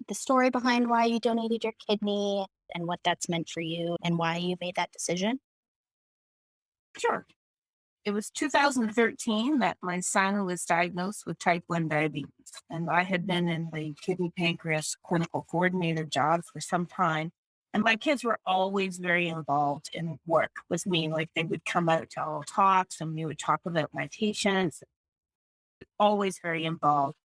B: the story behind why you donated your kidney and what that's meant for you and why you made that decision?
C: Sure. It was 2013 that my son was diagnosed with type 1 diabetes. And I had been in the kidney pancreas clinical coordinator job for some time. And my kids were always very involved in work with me. Like they would come out to all talks and we would talk about my patients, always very involved.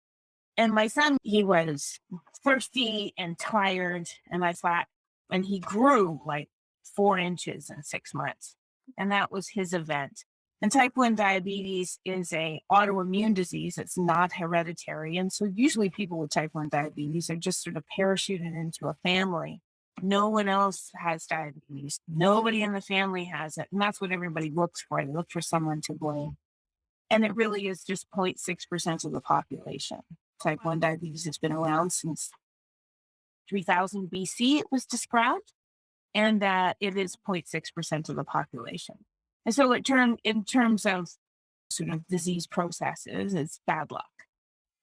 C: And my son, he was thirsty and tired. And I thought, and he grew like 4 inches in 6 months. And that was his event. And type 1 diabetes is an autoimmune disease. It's not hereditary. And so usually people with type 1 diabetes are just sort of parachuted into a family. No one else has diabetes. Nobody in the family has it. And that's what everybody looks for. They look for someone to blame. And it really is just 0.6% of the population. Type 1 diabetes has been around since 3000 BC, it was described. And that it is 0.6% of the population. And so in terms of sort of disease processes, it's bad luck.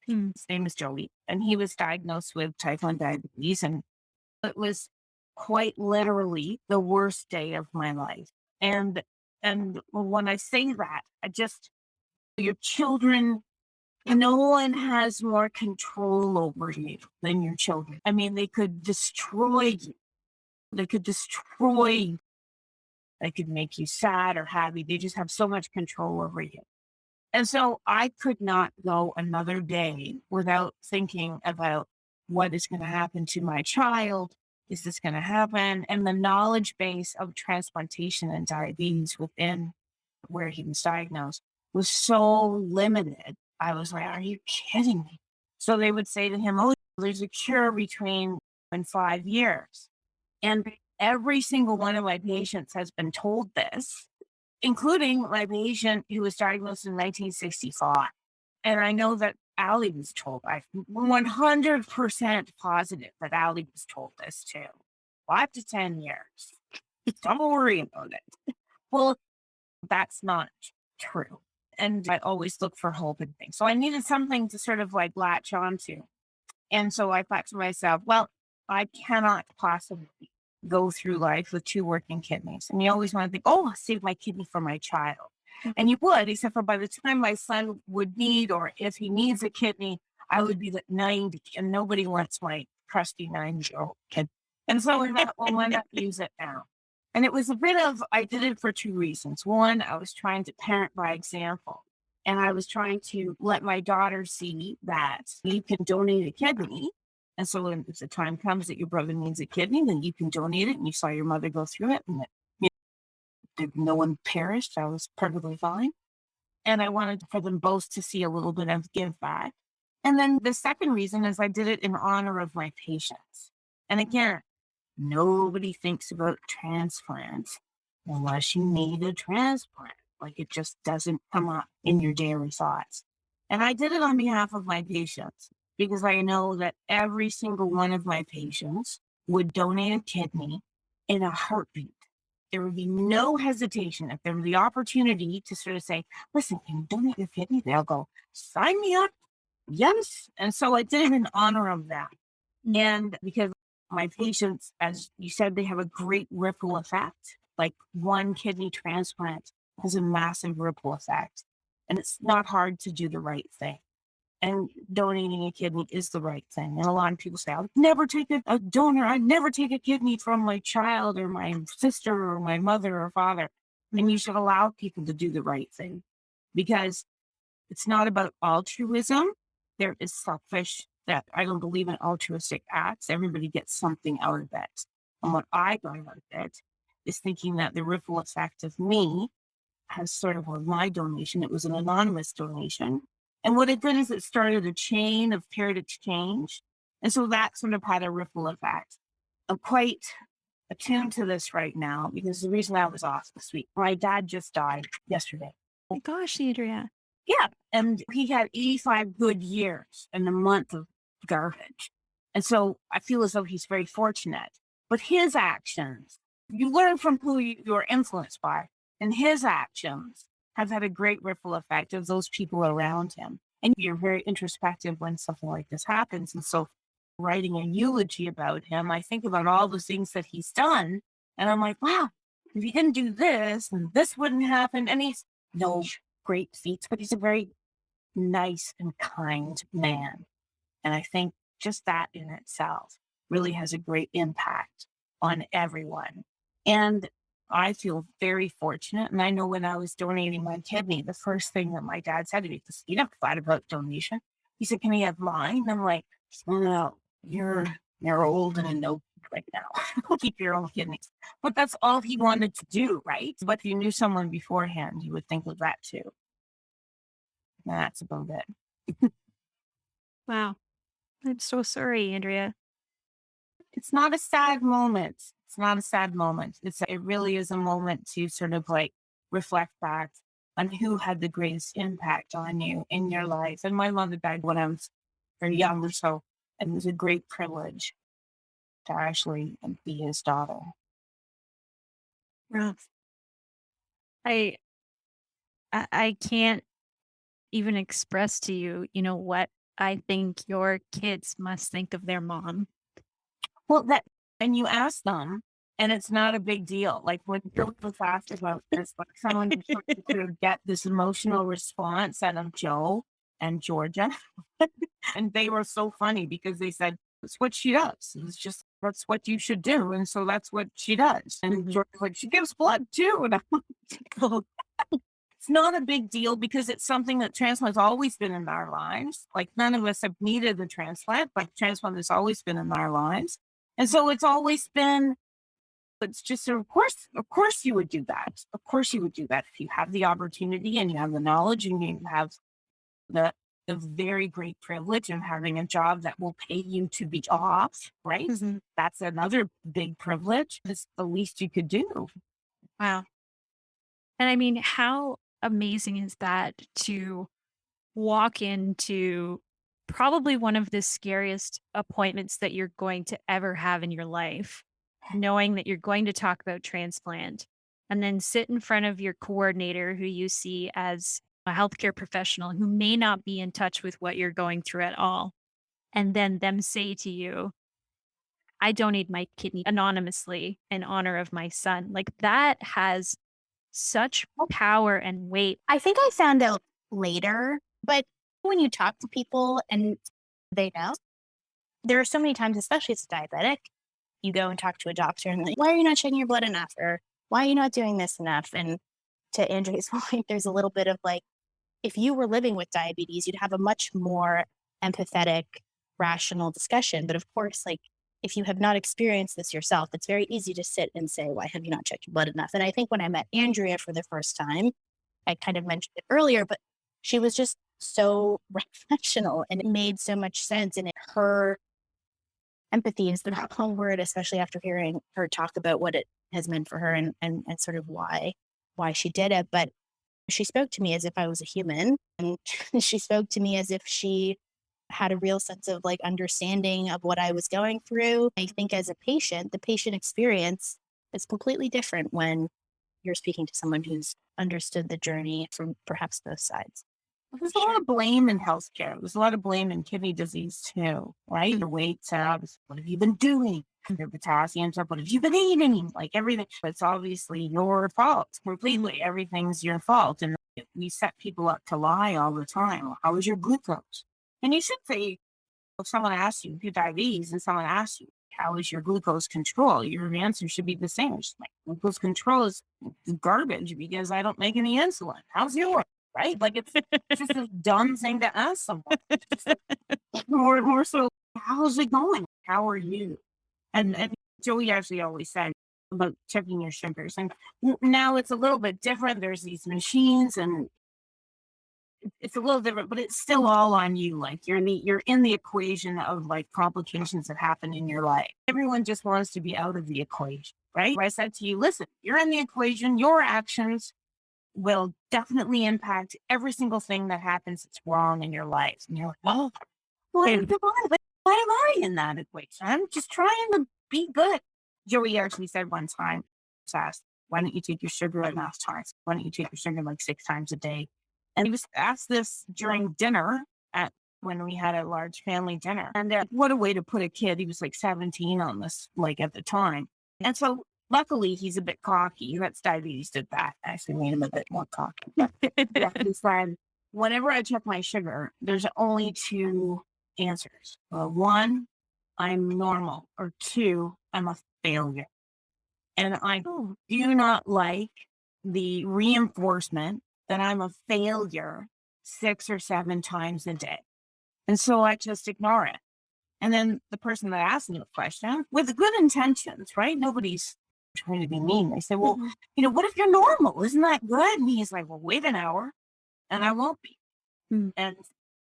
C: His name is Joey, and he was diagnosed with type 1 diabetes. And it was quite literally the worst day of my life. And when I say that, your children, no one has more control over you than your children. I mean, they could destroy you. They could destroy you. They could make you sad or happy. They just have so much control over you. And so I could not go another day without thinking about what is going to happen to my child. Is this going to happen? And the knowledge base of transplantation and diabetes within where he was diagnosed was so limited. I was like, are you kidding me? So they would say to him, oh, there's a cure between in 5 years. And every single one of my patients has been told this, including my patient who was diagnosed in 1965. And I know that Allie was told, I'm 100% positive that Allie was told this too. 5 to 10 years. Don't worry about it. Well, that's not true. And I always look for hope and things. So I needed something to sort of like latch onto. And so I thought to myself, well, I cannot possibly go through life with 2 working kidneys. And you always want to think, oh, I'll save my kidney for my child. And you would, except for by the time my son would need, or if he needs a kidney, I would be like 90, and nobody wants my crusty 90-year-old kid. And so I thought, well, why not use it now? And it was a bit of, I did it for 2 reasons. One, I was trying to parent by example. And I was trying to let my daughter see that you can donate a kidney. And so when if the time comes that your brother needs a kidney, then you can donate it. And you saw your mother go through it. And no one perished. I was perfectly fine. And I wanted for them both to see a little bit of give back. And then the second reason is I did it in honor of my patients. And again, nobody thinks about transplants unless you need a transplant. Like it just doesn't come up in your daily thoughts. And I did it on behalf of my patients because I know that every single one of my patients would donate a kidney in a heartbeat. There would be no hesitation. If there were the opportunity to sort of say, listen, can you donate your kidney? They'll go, sign me up. Yes. And so I did it in honor of that. And because my patients, as you said, they have a great ripple effect. Like one kidney transplant has a massive ripple effect. And it's not hard to do the right thing. And donating a kidney is the right thing. And a lot of people say, I'll never take a donor. I'd never take a kidney from my child or my sister or my mother or father. And you should allow people to do the right thing because it's not about altruism. There is selfish that I don't believe in altruistic acts. Everybody gets something out of it. And what I got out of it is thinking that the ripple effect of me has sort of my donation. It was an anonymous donation. And what it did is it started a chain of paired exchange. And so that sort of had a ripple effect. I'm quite attuned to this right now because the reason I was off this week, my dad just died yesterday.
A: Oh my gosh, Andrea.
C: Yeah. And he had 85 good years in a month of garbage. And so I feel as though he's very fortunate. But his actions, you learn from who you're influenced by, and his actions have had a great ripple effect of those people around him. And you're very introspective when something like this happens. And so writing a eulogy about him, I think about all the things that he's done. And I'm like, wow, if he didn't do this, then this wouldn't happen. And he's no great feats, but he's a very nice and kind man. And I think just that in itself really has a great impact on everyone. And I feel very fortunate. And I know when I was donating my kidney, the first thing that my dad said to me was, you never thought about donation. He said, can he have mine? And I'm like, well, no, you're old and no right now. Keep your own kidneys. But that's all he wanted to do, right? But if you knew someone beforehand, you would think of that too. And that's about it.
A: Wow. I'm so sorry, Andrea.
C: It's not a sad moment. It's not a sad moment. It really is a moment to sort of like reflect back on who had the greatest impact on you in your life. And my mother died when I was very young, so it was a great privilege to actually be his daughter.
A: Wow. I can't even express to you, what I think your kids must think of their mom.
C: Well, and you ask them, and it's not a big deal. Like when Bill was asked about this, like someone could get this emotional response out of Joe and Georgia. And they were so funny because they said, it's what she does. It's just, that's what you should do. And so that's what she does. And Georgia's like, she gives blood too. And I'm like, it's not a big deal because it's something that transplant's always been in our lives. Like none of us have needed the transplant, but transplant has always been in our lives. And so it's always been, it's just, of course you would do that. Of course you would do that if you have the opportunity and you have the knowledge and you have the very great privilege of having a job that will pay you to be off, right? Mm-hmm. That's another big privilege. It's the least you could do.
A: Wow. And I mean, how amazing is that to walk into probably one of the scariest appointments that you're going to ever have in your life, knowing that you're going to talk about transplant, and then sit in front of your coordinator who you see as a healthcare professional who may not be in touch with what you're going through at all. And then them say to you, I donate my kidney anonymously in honor of my son. Like that has such power and weight.
B: I think I found out later, but when you talk to people and they know, there are so many times, especially as a diabetic, you go and talk to a doctor and like, why are you not checking your blood enough? Or why are you not doing this enough? And to Andrea's point, there's a little bit of like, if you were living with diabetes, you'd have a much more empathetic, rational discussion. But of course, like if you have not experienced this yourself, it's very easy to sit and say, why have you not checked your blood enough? And I think when I met Andrea for the first time, I kind of mentioned it earlier, but she was just so professional and it made so much sense. And her empathy is the wrong word, especially after hearing her talk about what it has meant for her and sort of why she did it. But she spoke to me as if I was a human, and she spoke to me as if she had a real sense of like understanding of what I was going through. I think as a patient, the patient experience is completely different when you're speaking to someone who's understood the journey from perhaps both sides.
C: There's a lot of blame in healthcare. There's a lot of blame in kidney disease too, right? Your weight's up. What have you been doing? Your potassium's up. What have you been eating? Like everything. It's obviously your fault. Completely. Everything's your fault. And we set people up to lie all the time. How is your glucose? And you should say, if someone asks you, if you have diabetes and someone asks you, how is your glucose control? Your answer should be the same. Just like, glucose control is garbage because I don't make any insulin. How's yours? Right? Like it's just a dumb thing to ask someone. More so, how's it going? How are you? And Joey actually always said about checking your sugars. And now it's a little bit different. There's these machines and it's a little different, but it's still all on you. Like you're in the equation of like complications that happen in your life. Everyone just wants to be out of the equation, right? I said to you, listen, you're in the equation, your actions will definitely impact every single thing that happens that's wrong in your life. And you're like, oh, why am I in that equation? I'm just trying to be good. Joey actually said one time, asked, why don't you take your sugar enough times? Why don't you take your sugar like 6 times a day? And he was asked this during dinner when we had a large family dinner. And what a way to put a kid. He was like 17 on this, like at the time. And so luckily he's a bit cocky. That's diabetes did that. Actually made him a bit more cocky. He said, whenever I check my sugar, there's only 2 answers. 1, I'm normal, or 2, I'm a failure. And I do not like the reinforcement that I'm a failure 6 or 7 times a day. And so I just ignore it. And then the person that asked me the question with good intentions, right? Nobody's trying to be mean. They say, well, what if you're normal? Isn't that good? And he's like, well, wait an hour and I won't be.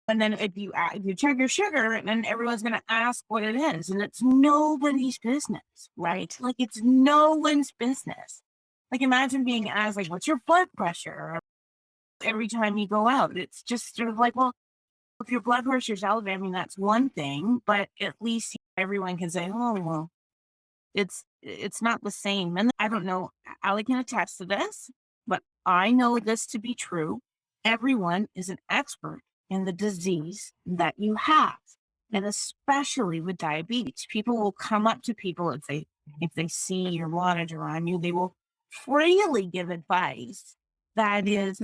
C: And then if you check your sugar, and then everyone's going to ask what it is. And it's nobody's business, right? Like it's no one's business. Like imagine being asked, like, what's your blood pressure? Every time you go out, it's just sort of like, well, if your blood pressure is elevated, I mean, that's one thing, but at least everyone can say, oh, well, it's not the same. And I don't know, Ali can attest to this, but I know this to be true. Everyone is an expert in the disease that you have. And especially with diabetes, people will come up to people if they see your monitor on you, they will freely give advice that is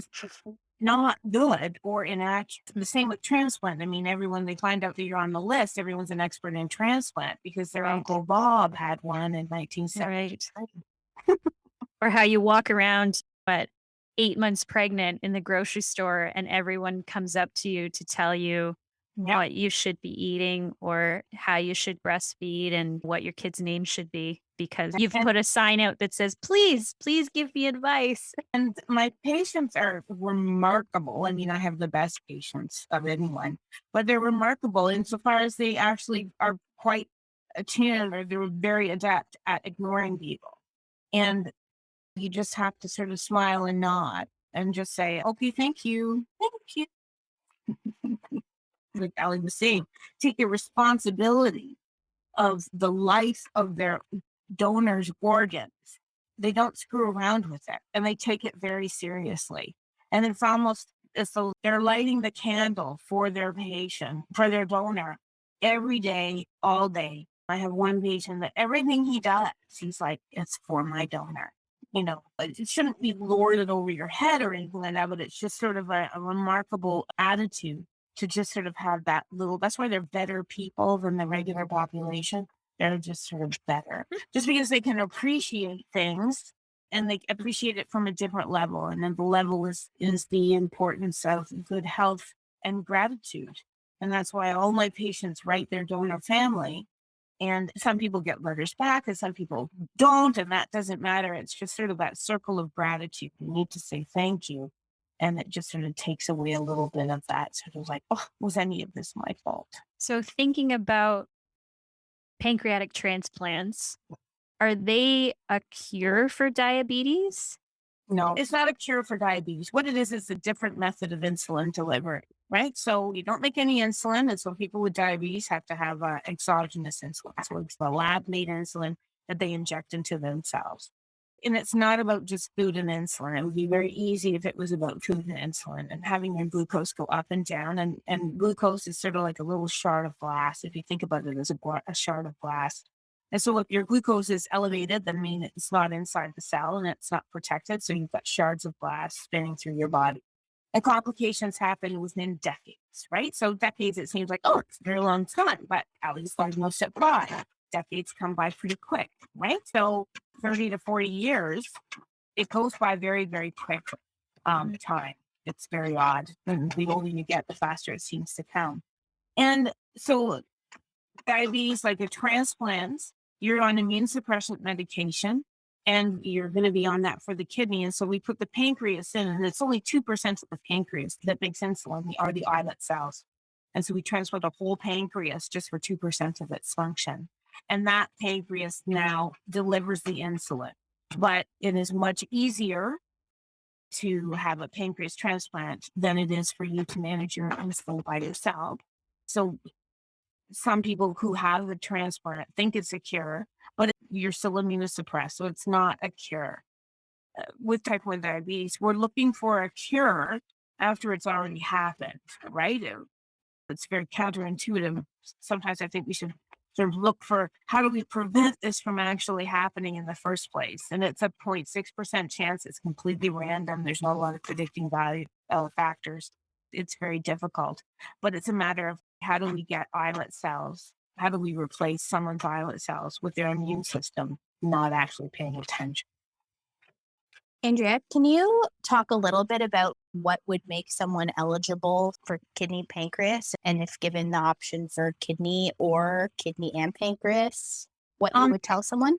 C: not good or inaccurate. The same with transplant. I mean, everyone, they find out that you're on the list, everyone's an expert in transplant because their Uncle Bob had one in 1970.
A: Right. Or how you walk around, 8 months pregnant in the grocery store and everyone comes up to you to tell you what you should be eating or how you should breastfeed and what your kid's name should be because you've put a sign out that says, please give me advice.
C: And my patients are remarkable. I mean, I have the best patients of anyone, but they're remarkable insofar as they actually are quite attuned or they're very adept at ignoring people. And you just have to sort of smile and nod and just say, okay, thank you. Thank you. Like Ali was saying, take the responsibility of the life of their donor's organs. They don't screw around with it and they take it very seriously. And it's almost as though they're lighting the candle for their patient, for their donor every day, all day. I have one patient that everything he does, he's like, it's for my donor. It shouldn't be lorded over your head or anything like that, but it's just sort of a remarkable attitude to just sort of have that that's why they're better people than the regular population. They're just sort of better just because they can appreciate things and they appreciate it from a different level. And then the level is the importance of good health and gratitude. And that's why all my patients write their donor family And some people get letters back and some people don't, and that doesn't matter. It's just sort of that circle of gratitude. You need to say thank you. And it just sort of takes away a little bit of that sort of like, oh, was any of this my fault?
D: So thinking about pancreatic transplants, are they a cure for diabetes?
C: No, it's not a cure for diabetes. What it is a different method of insulin delivery, right? So you don't make any insulin. And so people with diabetes have to have exogenous insulin. So it's the lab-made insulin that they inject into themselves. And it's not about just food and insulin. It would be very easy if it was about food and insulin and having your glucose go up and down. And glucose is sort of like a little shard of glass. If you think about it as a shard of glass. And so if your glucose is elevated, that means it's not inside the cell and it's not protected. So you've got shards of glass spinning through your body. And complications happen within decades, right? So decades, it seems like, oh, it's a very long time, but at least most at 5. Decades come by pretty quick, right? So 30 to 40 years, it goes by very, very quick time. It's very odd. And the older you get, the faster it seems to come. And so diabetes, like a transplant, you're on immune suppressant medication and you're going to be on that for the kidney. And so we put the pancreas in, and it's only 2% of the pancreas that makes insulin are the islet cells. And so we transplant a whole pancreas just for 2% of its function. And that pancreas now delivers the insulin. But it is much easier to have a pancreas transplant than it is for you to manage your insulin by yourself. So some people who have the transplant think it's a cure, but you're still immunosuppressed, so it's not a cure. With type 1 diabetes, we're looking for a cure after it's already happened, right? It's very counterintuitive. Sometimes I think we should sort of look for how do we prevent this from actually happening in the first place? And it's a 0.6% chance. It's completely random. There's not a lot of predicting value factors. It's very difficult, but it's a matter of how do we get islet cells? How do we replace someone's islet cells with their immune system not actually paying attention?
B: Andrea, can you talk a little bit about what would make someone eligible for kidney pancreas? And if given the option for kidney or kidney and pancreas, what you would tell someone?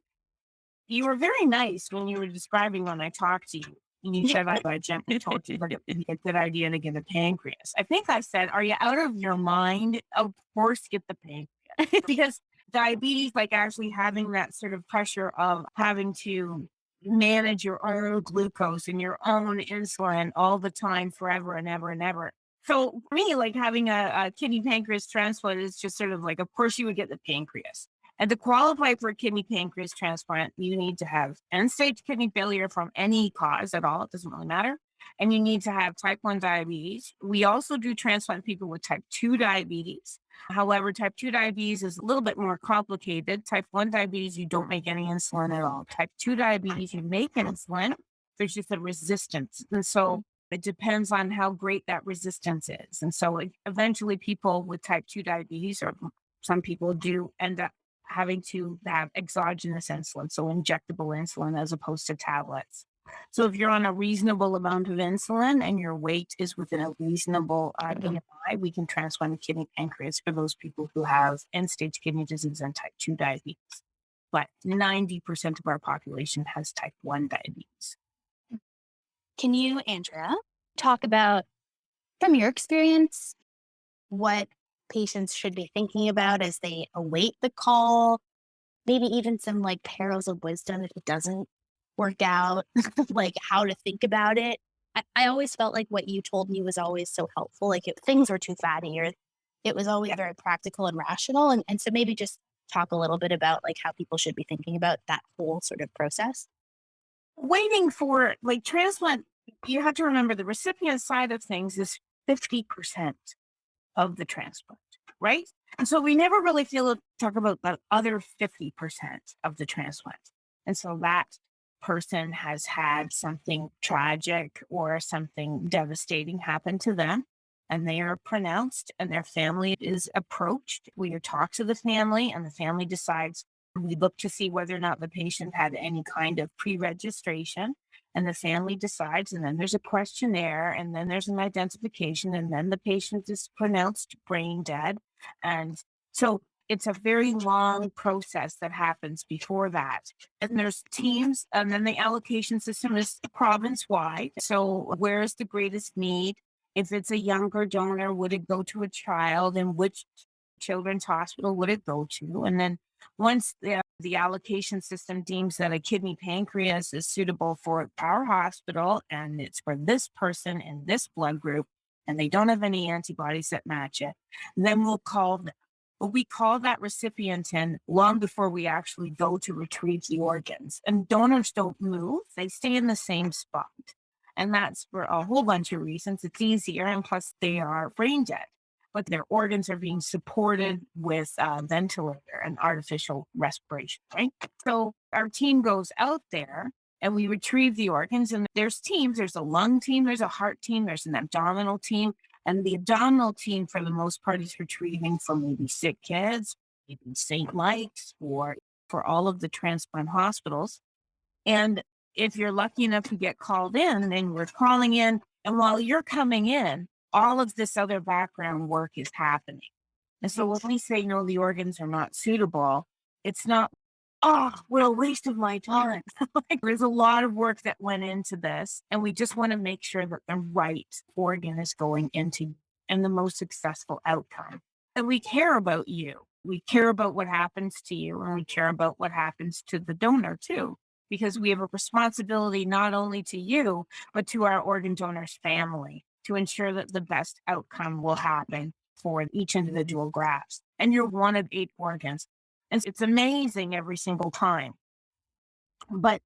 C: You were very nice when you were describing when I talked to you. And you said I gently told you that it would be a good idea to get a pancreas. I think I said, are you out of your mind? Of course, get the pancreas. Because diabetes, like actually having that sort of pressure of having to manage your own glucose and your own insulin all the time, forever and ever and ever. So for me, like having a kidney pancreas transplant is just sort of like, of course you would get the pancreas. And to qualify for a kidney pancreas transplant, you need to have end-stage kidney failure from any cause at all. It doesn't really matter. And you need to have type 1 diabetes. We also do transplant people with type 2 diabetes. However, type 2 diabetes is a little bit more complicated. Type 1 diabetes, you don't make any insulin at all. Type 2 diabetes, you make insulin. There's just a resistance. And so it depends on how great that resistance is. And so eventually people with type 2 diabetes, or some people do end up having to have exogenous insulin, so injectable insulin as opposed to tablets. So if you're on a reasonable amount of insulin and your weight is within a reasonable BMI, we can transplant a kidney pancreas for those people who have end-stage kidney disease and type 2 diabetes. But 90% of our population has type 1 diabetes.
B: Can you, Andrea, talk about, from your experience, what patients should be thinking about as they await the call? Maybe even some like pearls of wisdom if it doesn't work out, like how to think about it. I always felt like what you told me was always so helpful. Like if things were too fatty, or it was always very practical and rational. And so maybe just talk a little bit about like how people should be thinking about that whole sort of process.
C: Waiting for like transplant, you have to remember the recipient side of things is 50% of the transplant, right? And so we never really talk about the other 50% of the transplant. And so that person has had something tragic or something devastating happen to them, and they are pronounced and their family is approached. We talk to the family and the family decides. We look to see whether or not the patient had any kind of pre-registration, and the family decides, and then there's a questionnaire, and then there's an identification, and then the patient is pronounced brain dead. And so it's a very long process that happens before that. And there's teams, and then the allocation system is province-wide. So where is the greatest need? If it's a younger donor, would it go to a child? And which children's hospital would it go to? And then once the allocation system deems that a kidney pancreas is suitable for our hospital and it's for this person in this blood group, and they don't have any antibodies that match it, then we'll call them. But we call that recipient in long before we actually go to retrieve the organs. And donors don't move, they stay in the same spot. And that's for a whole bunch of reasons. It's easier, and plus they are brain dead, but their organs are being supported with ventilator and artificial respiration, right? So our team goes out there and we retrieve the organs, and there's teams. There's a lung team, there's a heart team, there's an abdominal team. And the abdominal team, for the most part, is retrieving for maybe sick kids, maybe St. Mike's, or for all of the transplant hospitals. And if you're lucky enough to get called in, then we're calling in. And while you're coming in, all of this other background work is happening. And so when we say, no, the organs are not suitable, it's not, oh, what a waste of my time. Like, there's a lot of work that went into this, and we just want to make sure that the right organ is going into and the most successful outcome. And we care about you. We care about what happens to you, and we care about what happens to the donor too, because we have a responsibility not only to you, but to our organ donor's family to ensure that the best outcome will happen for each individual graft. And you're one of 8 organs. And it's amazing every single time. But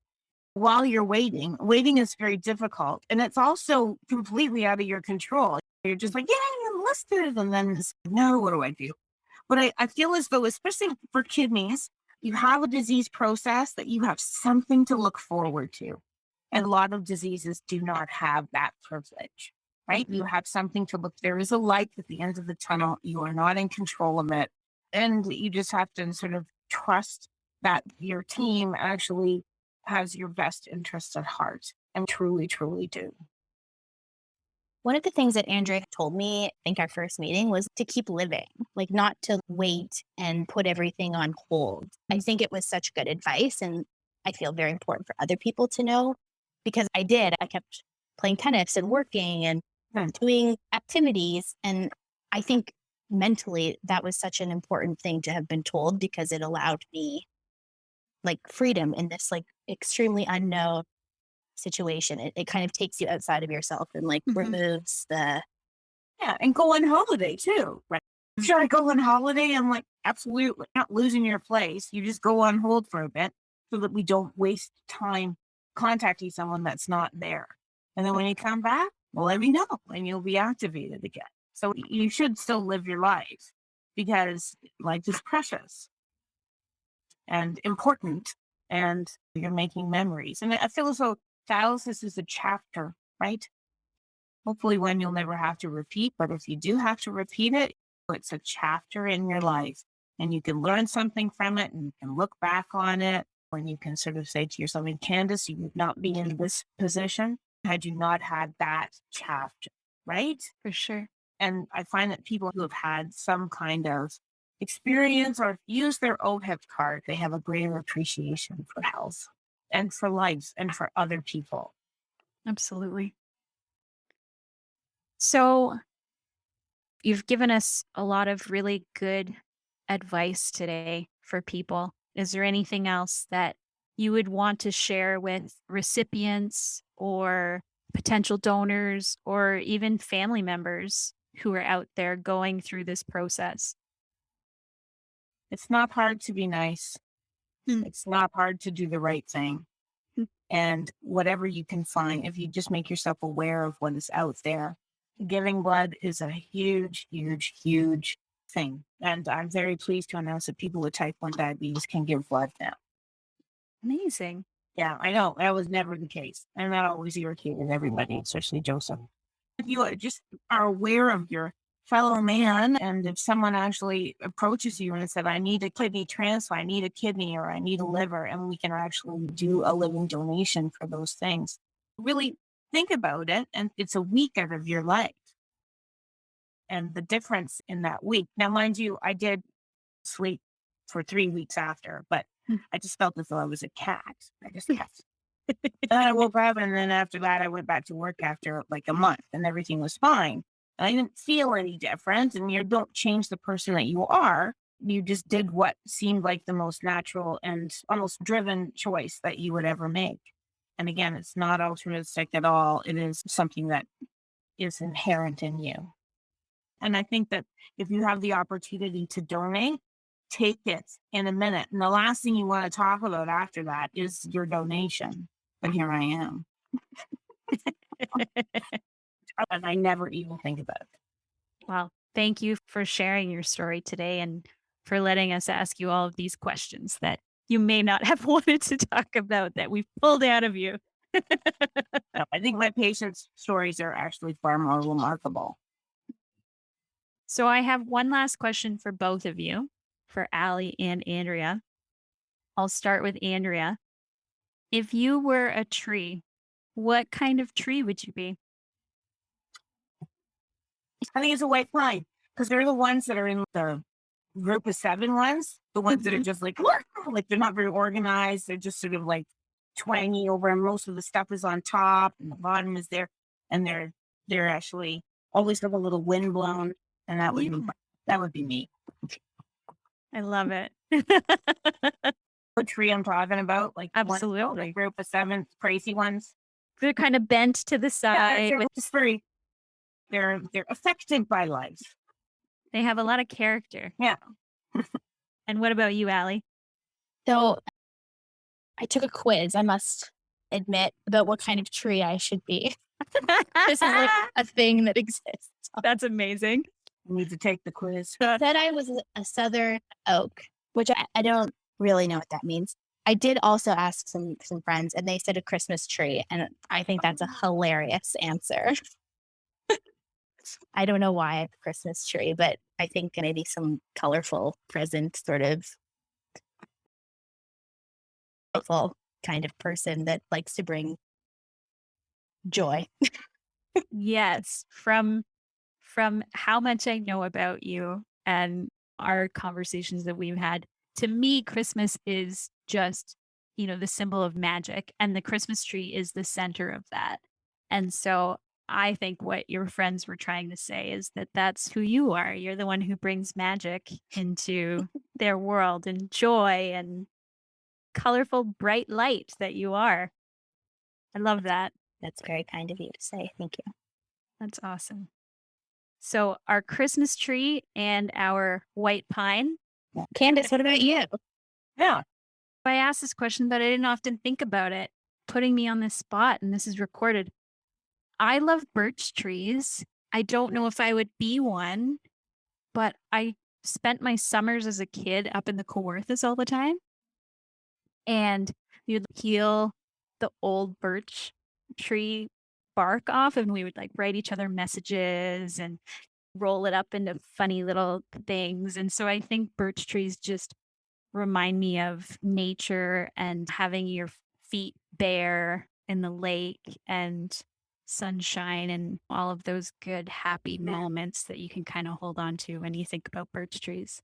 C: while you're waiting is very difficult. And it's also completely out of your control. You're just like, yeah, I'm enlisted. And then it's, no, what do I do? But I feel as though, especially for kidneys, you have a disease process that you have something to look forward to. And a lot of diseases do not have that privilege, right? You have something to look, there is a light at the end of the tunnel. You are not in control of it. And you just have to sort of trust that your team actually has your best interest at heart, and truly, truly do.
B: One of the things that Andrea told me, I think our first meeting, was to keep living, like not to wait and put everything on hold. I think it was such good advice, and I feel very important for other people to know, because I kept playing tennis and working and doing activities. And I think mentally that was such an important thing to have been told, because it allowed me like freedom in this like extremely unknown situation. It kind of takes you outside of yourself and like removes the
C: and go on holiday too, right? Should I go on holiday? I'm like, absolutely not losing your place. You just go on hold for a bit so that we don't waste time contacting someone that's not there. And then when you come back, well, let me know and you'll be activated again. So you should still live your life, because life is precious and important, and you're making memories. And I feel as though dialysis is a chapter, right? Hopefully one you'll never have to repeat, but if you do have to repeat it, it's a chapter in your life, and you can learn something from it, and you can look back on it, and you can sort of say to yourself, Candice, you would not be in this position had you not had that chapter, right?
D: For sure.
C: And I find that people who have had some kind of experience or use their OHIP card, they have a greater appreciation for health and for life and for other people.
D: Absolutely. So you've given us a lot of really good advice today for people. Is there anything else that you would want to share with recipients or potential donors or even family members who are out there going through this process?
C: It's not hard to be nice. It's not hard to do the right thing. And whatever you can find, if you just make yourself aware of what is out there, giving blood is a huge, huge, huge thing. And I'm very pleased to announce that people with type 1 diabetes can give blood now.
D: Amazing.
C: Yeah, I know. That was never the case. And that always irritated everybody, especially Joseph. If you just are aware of your fellow man, and if someone actually approaches you and said, I need a kidney transplant, I need a kidney, or I need a liver, and we can actually do a living donation for those things, really think about it. And it's a week out of your life and the difference in that week. Now, mind you, I did sleep for 3 weeks after, but I just felt as though I was a cat. I just kept. And then I woke up, and then after that, I went back to work after like a month, and everything was fine. And I didn't feel any different. And you don't change the person that you are. You just did what seemed like the most natural and almost driven choice that you would ever make. And again, it's not altruistic at all. It is something that is inherent in you. And I think that if you have the opportunity to donate, take it in a minute. And the last thing you want to talk about after that is your donation. But here I am. And I never even think about it.
D: Well, thank you for sharing your story today and for letting us ask you all of these questions that you may not have wanted to talk about that we pulled out of you.
C: No, I think my patients' stories are actually far more remarkable.
D: So I have one last question for both of you, for Allie and Andrea. I'll start with Andrea. If you were a tree, what kind of tree would you be?
C: I think it's a white pine because they're the ones that are in the group of 7 ones, the ones that are just like they're not very organized. They're just sort of like twangy over, and most of the stuff is on top and the bottom is there, and they're actually always have a little wind blown, and that would be me.
D: I love it.
C: What tree I'm talking about? Like
D: Absolutely.
C: a group of 7 crazy ones.
D: They're kind of bent to the side.
C: They're just very. They're affected by life.
D: They have a lot of character.
C: Yeah.
D: And what about you, Allie?
B: So I took a quiz, I must admit, about what kind of tree I should be. This is like a thing that exists.
D: That's amazing.
C: You need to take the quiz.
B: Said I was a southern oak, which I don't really know what that means. I did also ask some friends, and they said a Christmas tree, and I think that's a hilarious answer. I don't know why a Christmas tree, but I think maybe some colorful present sort of colorful kind of person that likes to bring joy.
D: Yes. From how much I know about you and our conversations that we've had, to me, Christmas is just, the symbol of magic, and the Christmas tree is the center of that. And so I think what your friends were trying to say is that that's who you are. You're the one who brings magic into their world, and joy and colorful, bright light that you are. I love that.
B: That's very kind of you to say. Thank you.
D: That's awesome. So our Christmas tree and our white pine.
B: Candice, what about you?
C: Yeah.
D: I asked this question, but I didn't often think about it, putting me on this spot, and this is recorded. I love birch trees. I don't know if I would be one, but I spent my summers as a kid up in the Kawarthas all the time. And you'd peel the old birch tree bark off, and we would like write each other messages and roll it up into funny little things. And so I think birch trees just remind me of nature and having your feet bare in the lake and sunshine and all of those good, happy moments that you can kind of hold on to when you think about birch trees.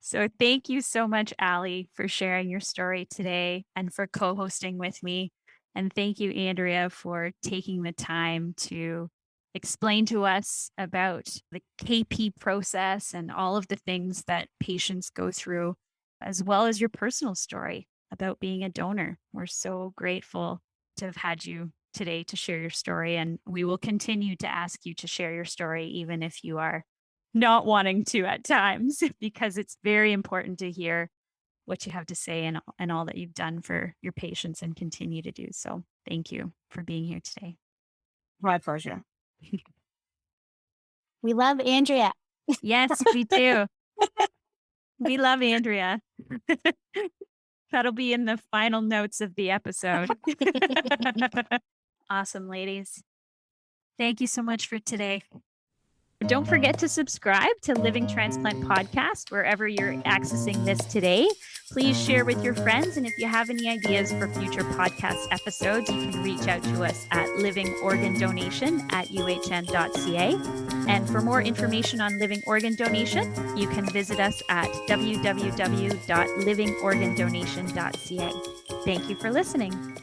D: So thank you so much, Allie, for sharing your story today and for co-hosting with me. And thank you, Andrea, for taking the time to explain to us about the KP process and all of the things that patients go through, as well as your personal story about being a donor. We're so grateful to have had you today to share your story, and we will continue to ask you to share your story, even if you are not wanting to at times, because it's very important to hear what you have to say and all that you've done for your patients and continue to do. So thank you for being here today.
C: My pleasure.
B: We love Andrea.
D: Yes, we do. We love Andrea. That'll be in the final notes of the episode. Awesome, ladies. Thank you so much for today. Don't forget to subscribe to Living Transplant Podcast wherever you're accessing this today. Please share with your friends. And if you have any ideas for future podcast episodes, you can reach out to us at livingorgandonation@uhn.ca. And for more information on living organ donation, you can visit us at www.livingorgandonation.ca. Thank you for listening.